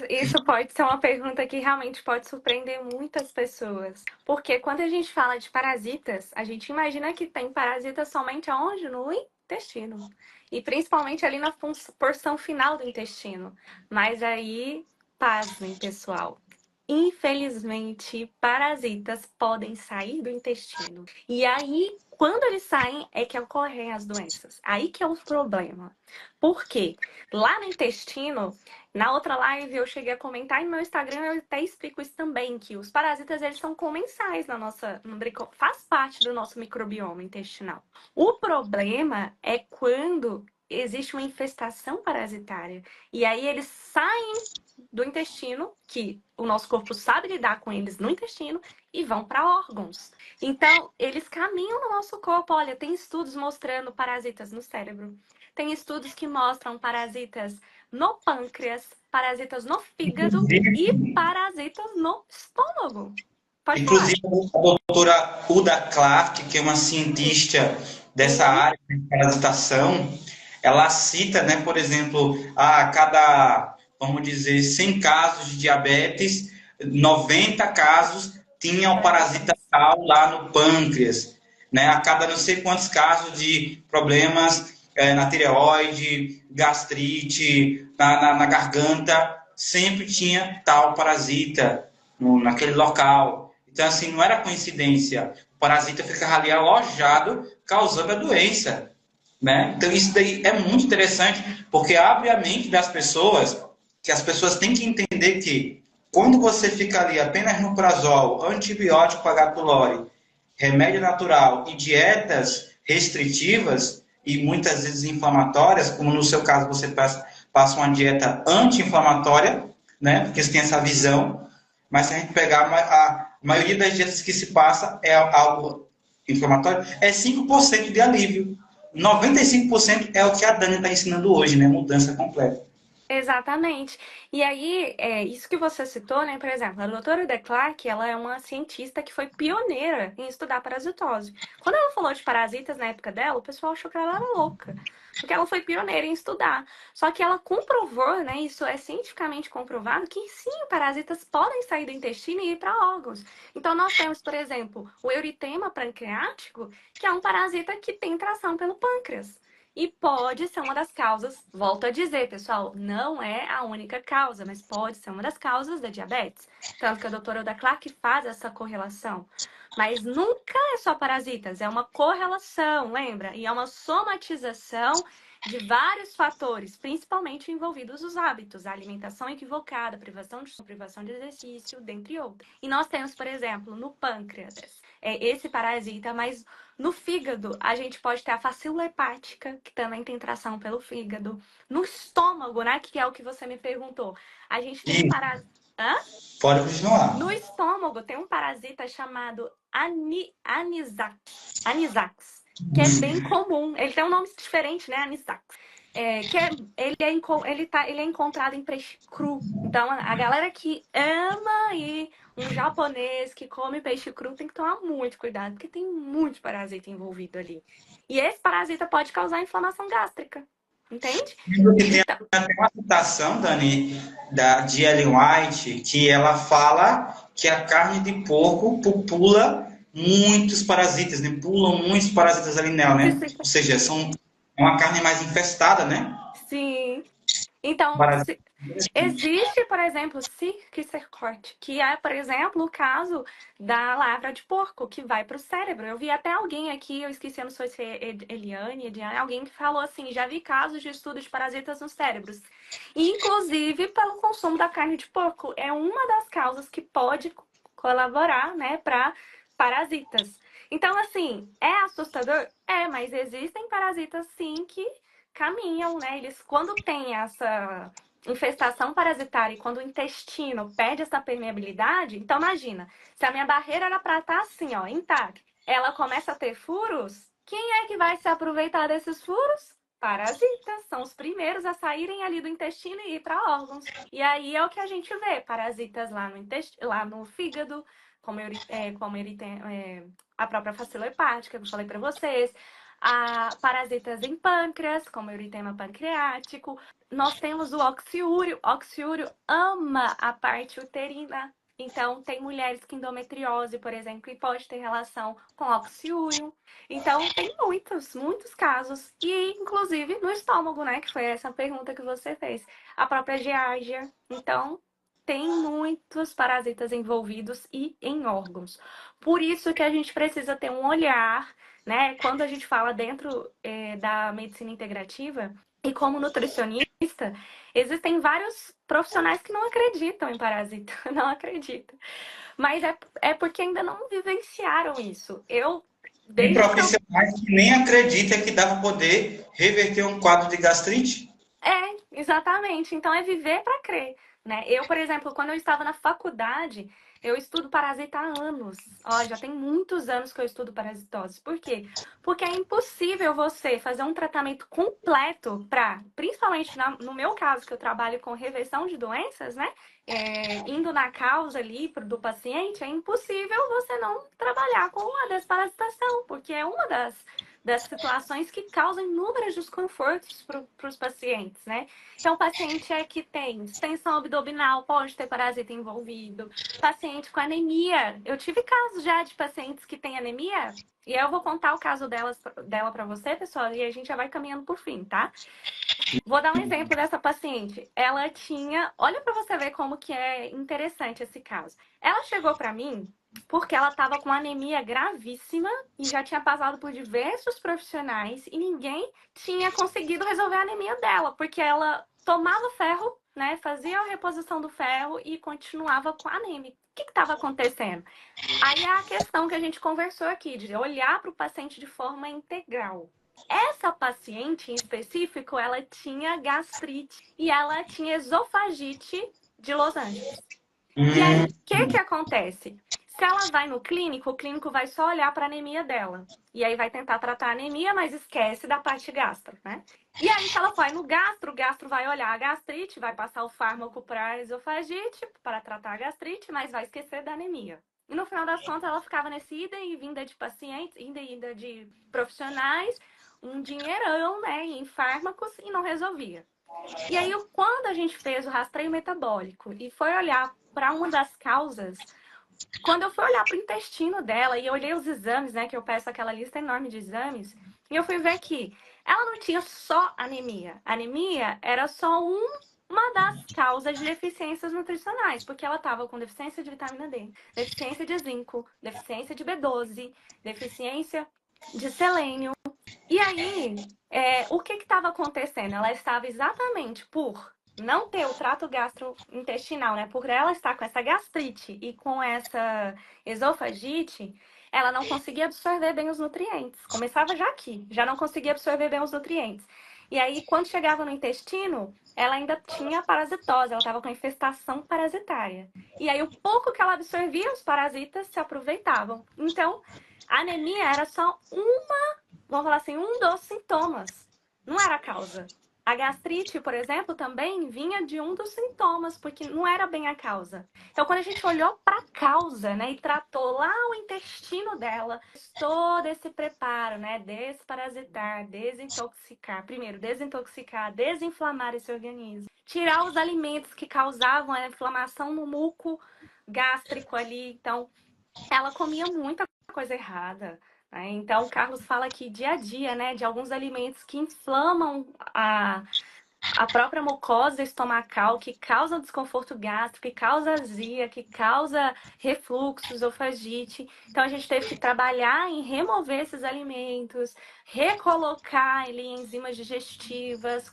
Isso pode ser uma pergunta que realmente pode surpreender muitas pessoas. Porque quando a gente fala de parasitas, a gente imagina que tem parasitas somente aonde? No intestino. E principalmente ali na porção final do intestino. Mas aí, pasmem, pessoal. Infelizmente, parasitas podem sair do intestino. E aí, quando eles saem, é que ocorrem as doenças. Aí que é o problema. Por quê? Lá no intestino, na outra live eu cheguei a comentar e no meu Instagram eu até explico isso também, que os parasitas eles são comensais na nossa, faz parte do nosso microbioma intestinal. O problema é quando existe uma infestação parasitária e aí eles saem do intestino, que o nosso corpo sabe lidar com eles no intestino, e vão para órgãos. Então, eles caminham no nosso corpo. Olha, tem estudos mostrando parasitas no cérebro. Tem estudos que mostram parasitas no pâncreas, parasitas no fígado e Inclusive, parasitas no estômago. Pode falar. inclusive a doutora Uda Clark, que é uma cientista dessa Sim, área de parasitação, ela cita, né, por exemplo, a cada, vamos dizer, 100 casos de diabetes, 90 casos tinham parasita tal lá no pâncreas, né? A cada não sei quantos casos de problemas na tireoide, gastrite, na garganta, sempre tinha tal parasita naquele local. Então, assim, não era coincidência. O parasita ficava ali alojado, causando a doença, né? Então, isso daí é muito interessante, porque abre a mente das pessoas, que as pessoas têm que entender que quando você fica ali apenas no prazol, antibiótico H. pylori, remédio natural e dietas restritivas e muitas vezes inflamatórias, como no seu caso você passa uma dieta anti-inflamatória, né? Porque você tem essa visão, mas se a gente pegar a maioria das dietas que se passa é algo inflamatório, é 5% de alívio. 95% é o que a Dani está ensinando hoje, né? Mudança completa. exatamente. E aí, isso que você citou, né? Por exemplo, a doutora De Clark, ela é uma cientista que foi pioneira em estudar parasitose. Quando ela falou de parasitas na época dela, o pessoal achou que ela era louca, porque ela foi pioneira em estudar. Só que ela comprovou, né? Isso é cientificamente comprovado, que sim, parasitas podem sair do intestino e ir para órgãos. Então, nós temos, por exemplo, o eritema pancreático, que é um parasita que tem tração pelo pâncreas. E pode ser uma das causas, volto a dizer, pessoal, não é a única causa, mas pode ser uma das causas da diabetes. Tanto que a doutora Oda Clark faz essa correlação. Mas nunca é só parasitas, é uma correlação, lembra? E é uma somatização de vários fatores, principalmente envolvidos os hábitos, a alimentação equivocada, privação de exercício, dentre outros. E nós temos, por exemplo, no pâncreas, esse parasita, mas no fígado, a gente pode ter a facílula hepática, que também tem tração pelo fígado. No estômago, né, que é o que você me perguntou, a gente tem um E parasita. Hã? pode continuar. No estômago tem um parasita chamado Anisax, que é bem comum. Ele tem um nome diferente, né? Anisax. Ele é encontrado em peixe cru. Então, a galera que ama ir um japonês que come peixe cru tem que tomar muito cuidado, porque tem muito parasita envolvido ali. E esse parasita pode causar inflamação gástrica, entende? Tem Então, até uma citação, Dani, de Ellen White, que ela fala que a carne de porco pula muitos parasitas, né? Pulam muitos parasitas ali nela, né? Ou seja, é uma carne mais infestada, né? sim. Então, Parasita. existe, por exemplo, Cistercorte, que é, por exemplo, o caso da lavra de porco, que vai para o cérebro. Eu vi até alguém aqui, eu esqueci, eu não sei se é Ediane, alguém que falou assim, já vi casos de estudo de parasitas nos cérebros. E, inclusive, pelo consumo da carne de porco. É uma das causas que pode colaborar, né, para parasitas. Então, assim, é assustador? É, mas existem parasitas, sim, que caminham, né? Eles, quando tem essa infestação parasitária e quando o intestino perde essa permeabilidade, então imagina, se a minha barreira era para estar assim, ó, intacta, ela começa a ter furos, quem é que vai se aproveitar desses furos? Parasitas, são os primeiros a saírem ali do intestino e ir para órgãos. E aí é o que a gente vê, parasitas lá no intestino, lá no fígado, como a própria facila hepática, que eu falei para vocês, parasitas em pâncreas, como o eritema pancreático. Nós temos o oxiúrio. O oxiúrio ama a parte uterina. Então, tem mulheres com endometriose, por exemplo, e pode ter relação com oxiúrio. Então, tem muitos, muitos casos. E, inclusive, no estômago, né? Que foi essa pergunta que você fez. A própria giardia. Então, tem muitos parasitas envolvidos e em órgãos. Por isso que a gente precisa ter um olhar, né? Quando a gente fala dentro da medicina integrativa, e como nutricionista, existem vários profissionais que não acreditam em parasita, não acreditam. Mas é porque ainda não vivenciaram isso. Tem Desde que eu profissionais que nem acreditam que dá para poder reverter um quadro de gastrite. Exatamente. Então é viver para crer, né? Eu, por exemplo, quando eu estava na faculdade, eu estudo parasita há anos. Ó, já tem muitos anos que eu estudo parasitose. Por quê? Porque é impossível você fazer um tratamento completo para, principalmente no meu caso, que eu trabalho com reversão de doenças, né? Indo na causa ali do paciente, é impossível você não trabalhar com a desparasitação, porque é uma das situações que causam inúmeros desconfortos para os pacientes, né? Então, paciente que tem distensão abdominal pode ter parasita envolvido. Paciente com anemia. Eu tive casos já de pacientes que têm anemia, e eu vou contar o caso dela para você, pessoal, e a gente já vai caminhando por fim, tá? Vou dar um exemplo dessa paciente. Ela tinha... Olha para você ver como que é interessante esse caso. Ela chegou para mim porque ela estava com anemia gravíssima e já tinha passado por diversos profissionais e ninguém tinha conseguido resolver a anemia dela, porque ela tomava ferro, né, fazia a reposição do ferro e continuava com a anemia. O que estava acontecendo? Aí é a questão que a gente conversou aqui, de olhar para o paciente de forma integral. Essa paciente em específico, ela tinha gastrite e ela tinha esofagite de Los Angeles. E aí, o que acontece? Se ela vai no clínico, o clínico vai só olhar para a anemia dela. E aí vai tentar tratar a anemia, mas esquece da parte gastro, né? E aí, se ela vai no gastro, o gastro vai olhar a gastrite, vai passar o fármaco para a esofagite, para tratar a gastrite, mas vai esquecer da anemia. E no final das contas, ela ficava nesse ida e vinda de pacientes, ida e vinda de profissionais, um dinheirão, né, em fármacos e não resolvia. E aí, quando a gente fez o rastreio metabólico e foi olhar para uma das causas, quando eu fui olhar para o intestino dela e eu olhei os exames, né, que eu peço aquela lista enorme de exames, e eu fui ver que ela não tinha só anemia. A anemia era só uma das causas de deficiências nutricionais, porque ela estava com deficiência de vitamina D, deficiência de zinco, deficiência de B12, deficiência de selênio. E aí, o que estava acontecendo? Ela estava exatamente por não ter o trato gastrointestinal, né? Por ela estar com essa gastrite e com essa esofagite, ela não conseguia absorver bem os nutrientes. Começava já aqui, já não conseguia absorver bem os nutrientes. E aí, quando chegava no intestino, ela ainda tinha parasitose, ela estava com infestação parasitária. E aí, o pouco que ela absorvia, os parasitas se aproveitavam. Então, a anemia era só vamos falar assim, um dos sintomas. Não era a causa. A gastrite, por exemplo, também vinha de um dos sintomas, porque não era bem a causa. Então, quando a gente olhou para a causa, né, e tratou lá o intestino dela, todo esse preparo, né, desparasitar, desintoxicar, primeiro desintoxicar, desinflamar esse organismo, tirar os alimentos que causavam a inflamação no muco gástrico ali. Então, ela comia muita coisa errada. Então, o Carlos fala aqui dia a dia, né, de alguns alimentos que inflamam a própria mucosa estomacal, que causa desconforto gástrico, que causa azia, que causa refluxo, esofagite. Então, a gente teve que trabalhar em remover esses alimentos, recolocar ali enzimas digestivas,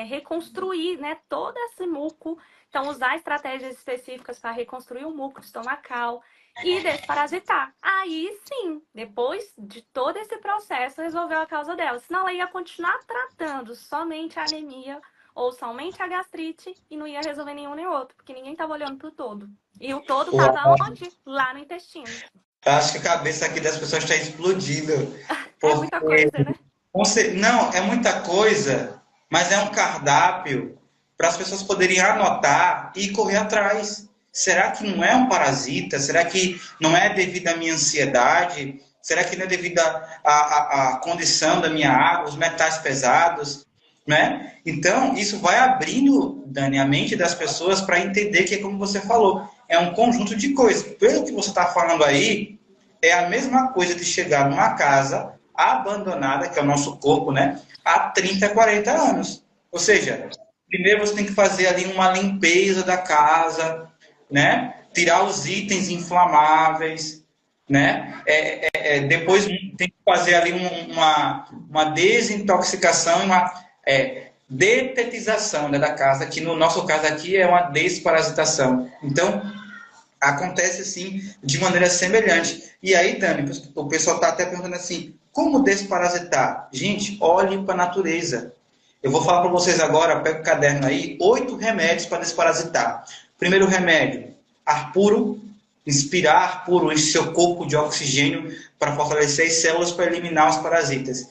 reconstruir, né, todo esse muco. Então, usar estratégias específicas para reconstruir o muco estomacal e desparasitar. Aí sim, depois de todo esse processo, resolveu a causa dela. Senão ela ia continuar tratando somente a anemia ou somente a gastrite e não ia resolver nenhum nem outro, porque ninguém estava olhando para o todo. E o todo estava onde? Lá no intestino. Acho que a cabeça aqui das pessoas está explodindo. É muita coisa, né? Não, é muita coisa, mas é um cardápio para as pessoas poderem anotar e correr atrás. Será que não é um parasita? Será que não é devido à minha ansiedade? Será que não é devido à condição da minha água, os metais pesados? Né? Então, isso vai abrindo, Dani, a mente das pessoas para entender que, como você falou, é um conjunto de coisas. Pelo que você está falando aí, é a mesma coisa de chegar numa casa abandonada, que é o nosso corpo, né? Há 30, 40 anos. Ou seja, primeiro você tem que fazer ali uma limpeza da casa, né? Tirar os itens inflamáveis, né? Depois tem que fazer ali uma desintoxicação, uma detetização, né, da casa, que no nosso caso aqui é uma desparasitação. Então, acontece assim de maneira semelhante. E aí, Dani, o pessoal está até perguntando assim, como desparasitar? Gente, olhem para a natureza. Eu vou falar para vocês agora, pega o caderno aí, 8 remédios para desparasitar. Primeiro remédio, ar puro, inspirar ar puro em seu corpo de oxigênio para fortalecer as células para eliminar os parasitas.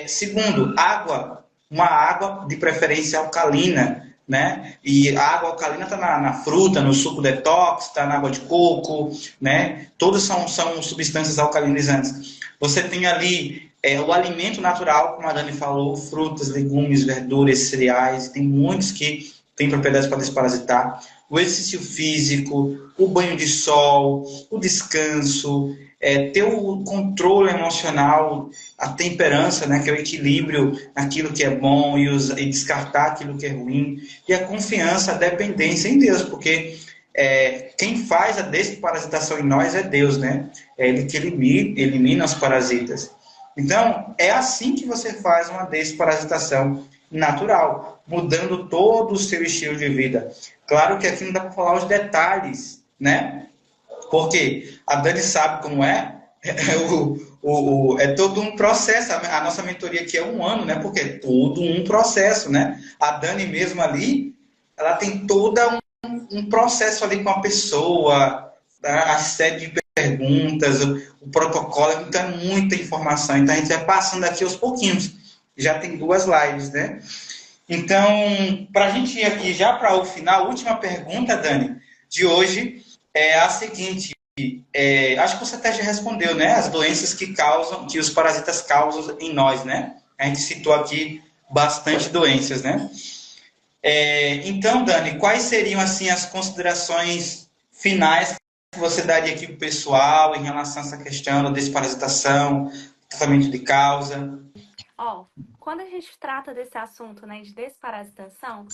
Segundo, água, uma água de preferência alcalina, né? E a água alcalina está na fruta, no suco detox, está na água de coco, né? Todas são substâncias alcalinizantes. Você tem ali o alimento natural, como a Dani falou, frutas, legumes, verduras, cereais, tem muitos que têm propriedades para desparasitar. O exercício físico, o banho de sol, o descanso, ter o controle emocional, a temperança, né, que é o equilíbrio naquilo que é bom e descartar aquilo que é ruim, e a confiança, a dependência em Deus, porque quem faz a desparasitação em nós é Deus, né? É Ele que elimina os parasitas. Então, é assim que você faz uma desparasitação natural, mudando todo o seu estilo de vida. Claro que aqui não dá para falar os detalhes, né? Porque a Dani sabe como é, é todo um processo. A nossa mentoria aqui é 1 ano, né? Porque é todo um processo, né? A Dani mesmo ali, ela tem todo um processo ali com a pessoa, a série de perguntas, o protocolo, então é muita informação. Então a gente vai passando aqui aos pouquinhos. Já tem 2 lives, né? Então, para a gente ir aqui já para o final, a última pergunta, Dani, de hoje é a seguinte. Acho que você até já respondeu, né? As doenças que os parasitas causam em nós, né? A gente citou aqui bastante doenças, né? Então, Dani, quais seriam assim as considerações finais que você daria aqui para o pessoal em relação a essa questão da desparasitação, tratamento de causa? Ó, quando a gente trata desse assunto, né, de desparasitação,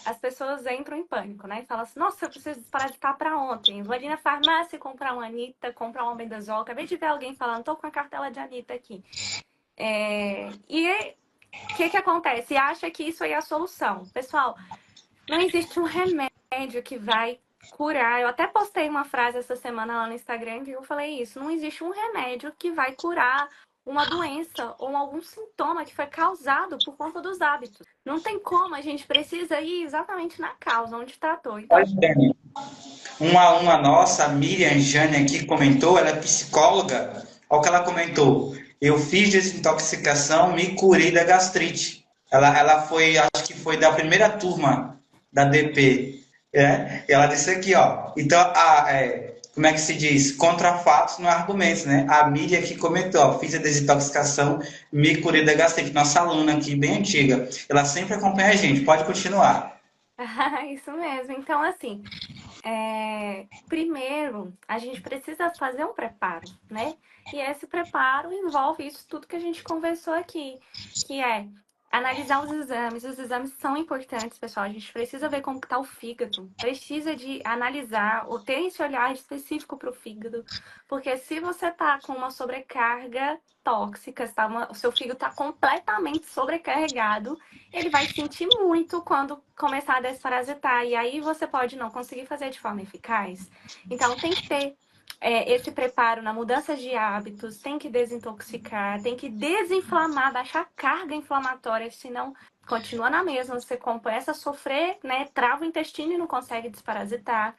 as pessoas entram em pânico, né? E falam assim, nossa, eu preciso desparasitar para ontem. Vou ali na farmácia comprar uma Anitta, comprar uma Albendazol. Acabei de ver alguém falando, tô com a cartela de Anitta aqui. E o que acontece? Acha que isso aí é a solução. Pessoal, não existe um remédio que vai curar. Eu até postei uma frase essa semana lá no Instagram e eu falei isso. Não existe um remédio que vai curar uma doença ou algum sintoma que foi causado por conta dos hábitos. Não tem como, a gente precisa ir exatamente na causa, onde tratou. Então, Olha, Dani, uma nossa, a Miriam Jane aqui comentou, ela é psicóloga, olha o que ela comentou. Eu fiz desintoxicação, me curei da gastrite. Ela foi, acho que foi da primeira turma da DP. E ela disse aqui, ó. Então, como é que se diz? Contra fatos não há argumentos, né? A Miriam aqui comentou, ó, fiz a desintoxicação, me curei da gastrite. Nossa aluna aqui, bem antiga. Ela sempre acompanha a gente. Pode continuar. isso mesmo. Então, assim, primeiro, a gente precisa fazer um preparo, né? E esse preparo envolve isso tudo que a gente conversou aqui, que é analisar os exames. Os exames são importantes, pessoal. A gente precisa ver como está o fígado. Precisa de analisar ou ter esse olhar específico para o fígado. Porque se você está com uma sobrecarga tóxica, o seu fígado está completamente sobrecarregado, ele vai sentir muito quando começar a desparasitar. E aí você pode não conseguir fazer de forma eficaz. Então tem que ter esse preparo na mudança de hábitos, tem que desintoxicar, tem que desinflamar, baixar a carga inflamatória, senão continua na mesma, você começa a sofrer, né, trava o intestino e não consegue desparasitar,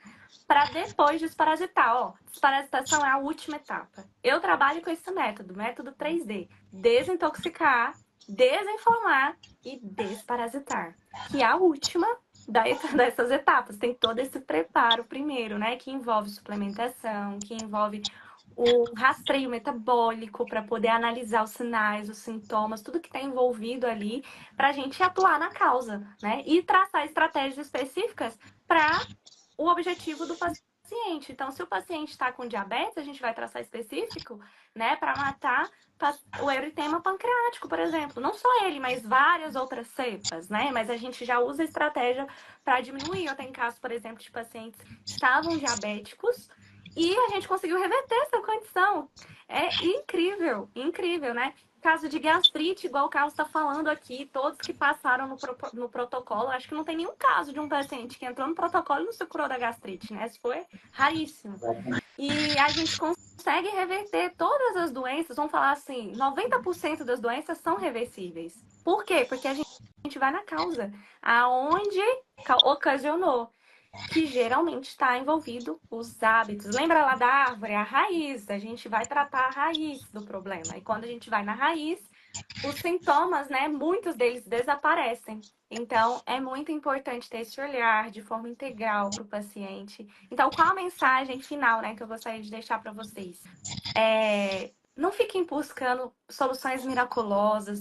para depois desparasitar. Ó, desparasitação é a última etapa. Eu trabalho com esse método 3D, desintoxicar, desinflamar e desparasitar, que é a última dessas etapas. Tem todo esse preparo primeiro, né? Que envolve suplementação, que envolve o rastreio metabólico para poder analisar os sinais, os sintomas, tudo que está envolvido ali para a gente atuar na causa, né? E traçar estratégias específicas para o objetivo do paciente. Então, se o paciente está com diabetes, a gente vai traçar específico, né, para matar o eritema pancreático, por exemplo. Não só ele, mas várias outras cepas, né? Mas a gente já usa estratégia para diminuir. Eu tenho casos, por exemplo, de pacientes que estavam diabéticos e a gente conseguiu reverter essa condição. É incrível, incrível, né? Caso de gastrite, igual o Carlos está falando aqui, todos que passaram no protocolo, acho que não tem nenhum caso de um paciente que entrou no protocolo e não se curou da gastrite, né? Isso foi raríssimo. E a gente consegue reverter todas as doenças, vamos falar assim, 90% das doenças são reversíveis. Por quê? Porque a gente vai na causa, aonde ocasionou, que geralmente está envolvido os hábitos. Lembra lá da árvore, a raiz? A gente vai tratar a raiz do problema. E quando a gente vai na raiz, os sintomas, né, muitos deles desaparecem. Então, é muito importante ter esse olhar de forma integral para o paciente. Então, qual a mensagem final, né, que eu gostaria de deixar para vocês? Não fiquem buscando soluções miraculosas,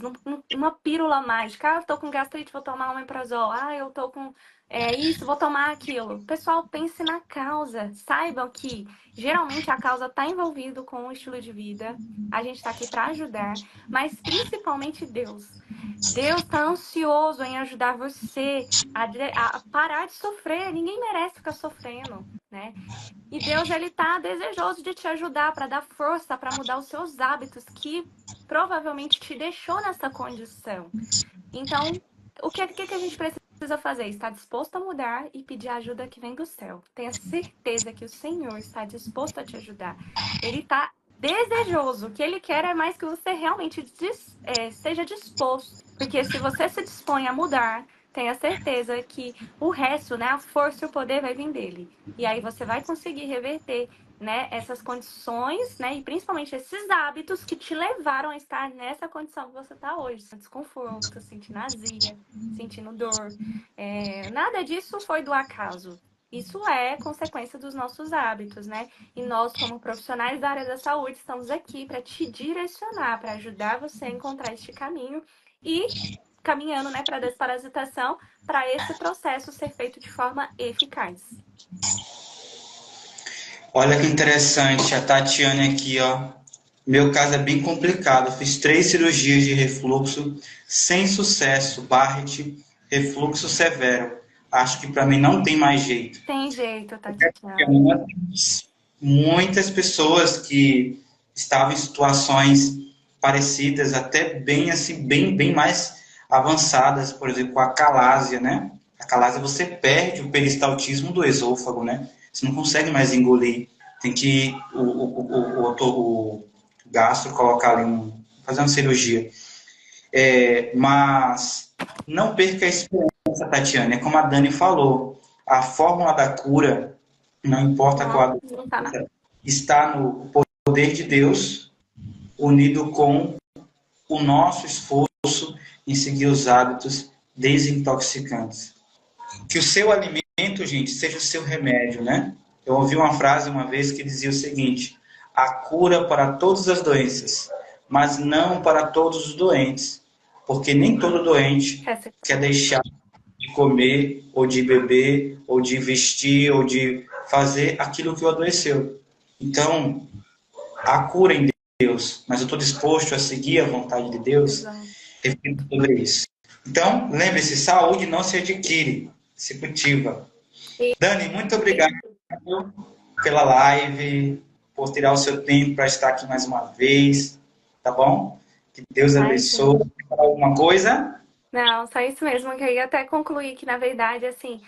uma pílula mágica. Ah, eu tô com gastrite, vou tomar um omeprazol. Ah, eu tô com isso, vou tomar aquilo. Pessoal, pense na causa. Saibam que geralmente a causa está envolvida com o estilo de vida. A gente está aqui para ajudar, mas principalmente Deus. Deus está ansioso em ajudar você a parar de sofrer. Ninguém merece ficar sofrendo, né? E Deus, ele tá desejoso de te ajudar, para dar força, para mudar os seus hábitos, que provavelmente te deixou nessa condição. Então, o que a gente precisa fazer? Estar disposto a mudar e pedir a ajuda que vem do céu. Tenha certeza que o Senhor está disposto a te ajudar. Ele está desejoso. O que ele quer é mais que você realmente seja disposto. Porque se você se dispõe a mudar, tenha certeza que o resto, né, a força e o poder vai vir dele. E aí você vai conseguir reverter, né, essas condições, né, e principalmente esses hábitos que te levaram a estar nessa condição que você está hoje, sentindo desconforto, sentindo azia, sentindo dor. Nada disso foi do acaso. Isso é consequência dos nossos hábitos, né? E nós, como profissionais da área da saúde, estamos aqui para te direcionar, para ajudar você a encontrar este caminho e caminhando, né, para a desparasitação, para esse processo ser feito de forma eficaz. Olha que interessante, a Tatiane aqui, ó. Meu caso é bem complicado. Eu fiz 3 cirurgias de refluxo sem sucesso. Barrett, refluxo severo. Acho que para mim não tem mais jeito. Tem jeito, Tatiana. Muitas pessoas que estavam em situações parecidas, até bem assim, bem mais avançadas, por exemplo, com a calásia, né? A calásia você perde o peristaltismo do esôfago, né? Você não consegue mais engolir. Tem que o gastro colocar ali, fazer uma cirurgia. Mas não perca a esperança, Tatiana. É como a Dani falou. A fórmula da cura, não importa qual, está no poder de Deus, unido com o nosso esforço em seguir os hábitos desintoxicantes. Que o seu alimento, gente, seja o seu remédio, né? Eu ouvi uma frase uma vez que dizia o seguinte: a cura para todas as doenças, mas não para todos os doentes, porque nem todo doente quer deixar de comer, ou de beber, ou de vestir, ou de fazer aquilo que o adoeceu. Então, a cura em Deus, mas eu estou disposto a seguir a vontade de Deus, reflito sobre isso. Então, lembre-se, saúde não se adquire, se cultiva. Dani, muito obrigado pela live, por tirar o seu tempo para estar aqui mais uma vez, tá bom? Que Deus abençoe. Falar alguma coisa? Não, só isso mesmo, que eu ia até concluir que, na verdade, assim,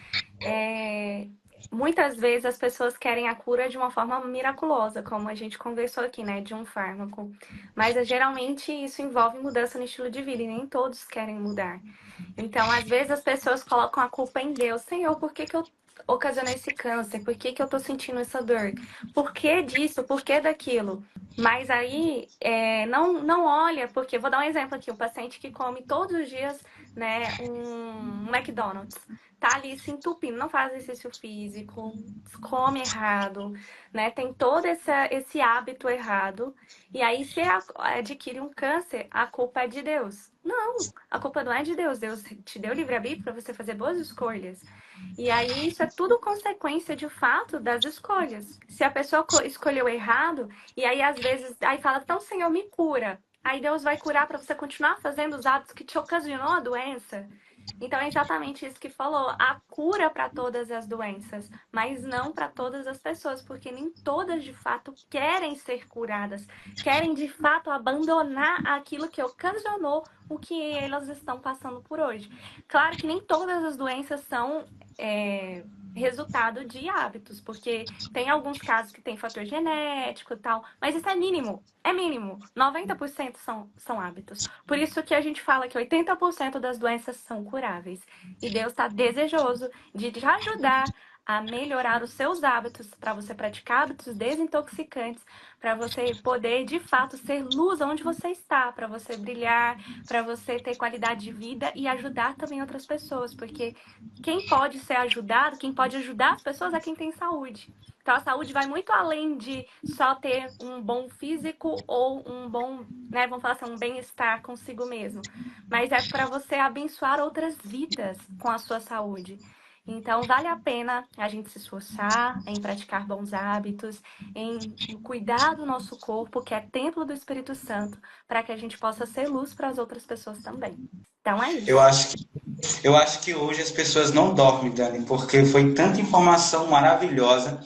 muitas vezes as pessoas querem a cura de uma forma miraculosa, como a gente conversou aqui, né, de um fármaco. Mas geralmente isso envolve mudança no estilo de vida e nem todos querem mudar. Então, às vezes as pessoas colocam a culpa em Deus. Senhor, por que eu ocasionei esse câncer? Por que eu tô sentindo essa dor? Por que disso? Por que daquilo? Mas aí não olha, porque vou dar um exemplo aqui, o paciente que come todos os dias, né, um McDonald's. tá ali se entupindo, não faz exercício físico, come errado, né? Tem todo esse hábito errado. E aí, se adquire um câncer, a culpa é de Deus. Não, a culpa não é de Deus. Deus te deu livre-arbítrio para você fazer boas escolhas. E aí, isso é tudo consequência, de fato, das escolhas. Se a pessoa escolheu errado, e aí, às vezes, aí fala, então, Senhor, me cura. Aí Deus vai curar para você continuar fazendo os hábitos que te ocasionou a doença. Então é exatamente isso que falou, a cura para todas as doenças, mas não para todas as pessoas, porque nem todas de fato querem ser curadas, querem de fato abandonar aquilo que ocasionou o que elas estão passando por hoje. Claro que nem todas as doenças são resultado de hábitos, porque tem alguns casos que tem fator genético e tal, mas isso é mínimo. É mínimo. 90% são hábitos. Por isso que a gente fala que 80% das doenças são curáveis. E Deus está desejoso de te ajudar a melhorar os seus hábitos, para você praticar hábitos desintoxicantes, para você poder, de fato, ser luz onde você está, para você brilhar, para você ter qualidade de vida e ajudar também outras pessoas. Porque quem pode ser ajudado, quem pode ajudar as pessoas é quem tem saúde. Então, a saúde vai muito além de só ter um bom físico ou um bom, né, vamos falar assim, um bem-estar consigo mesmo. Mas é para você abençoar outras vidas com a sua saúde. Então, vale a pena a gente se esforçar em praticar bons hábitos, em cuidar do nosso corpo, que é templo do Espírito Santo, para que a gente possa ser luz para as outras pessoas também. Então, é Eu isso. acho que, eu acho que hoje as pessoas não dormem, Dani, porque foi tanta informação maravilhosa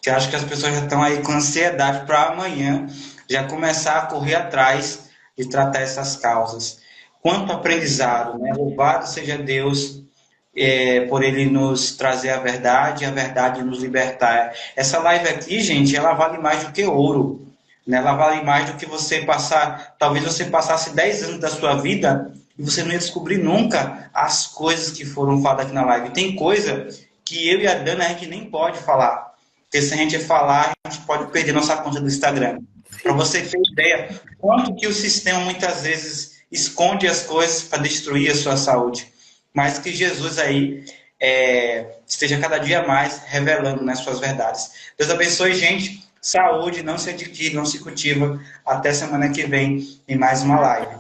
que eu acho que as pessoas já estão aí com ansiedade para amanhã já começar a correr atrás de tratar essas causas. Quanto aprendizado, né? Louvado seja Deus por Ele nos trazer a verdade nos libertar. Essa live aqui, gente, ela vale mais do que ouro. Né? Ela vale mais do que você passar. Talvez você passasse 10 anos da sua vida e você não ia descobrir nunca as coisas que foram faladas aqui na live. Tem coisa que eu e a Dana a gente nem pode falar. Porque se a gente falar, a gente pode perder nossa conta do Instagram. Para você ter ideia, quanto que o sistema muitas vezes esconde as coisas para destruir a sua saúde. Mas que Jesus aí esteja cada dia mais revelando nas suas verdades. Deus abençoe, gente. Saúde não se adquire, não se cultiva. Até semana que vem em mais uma live.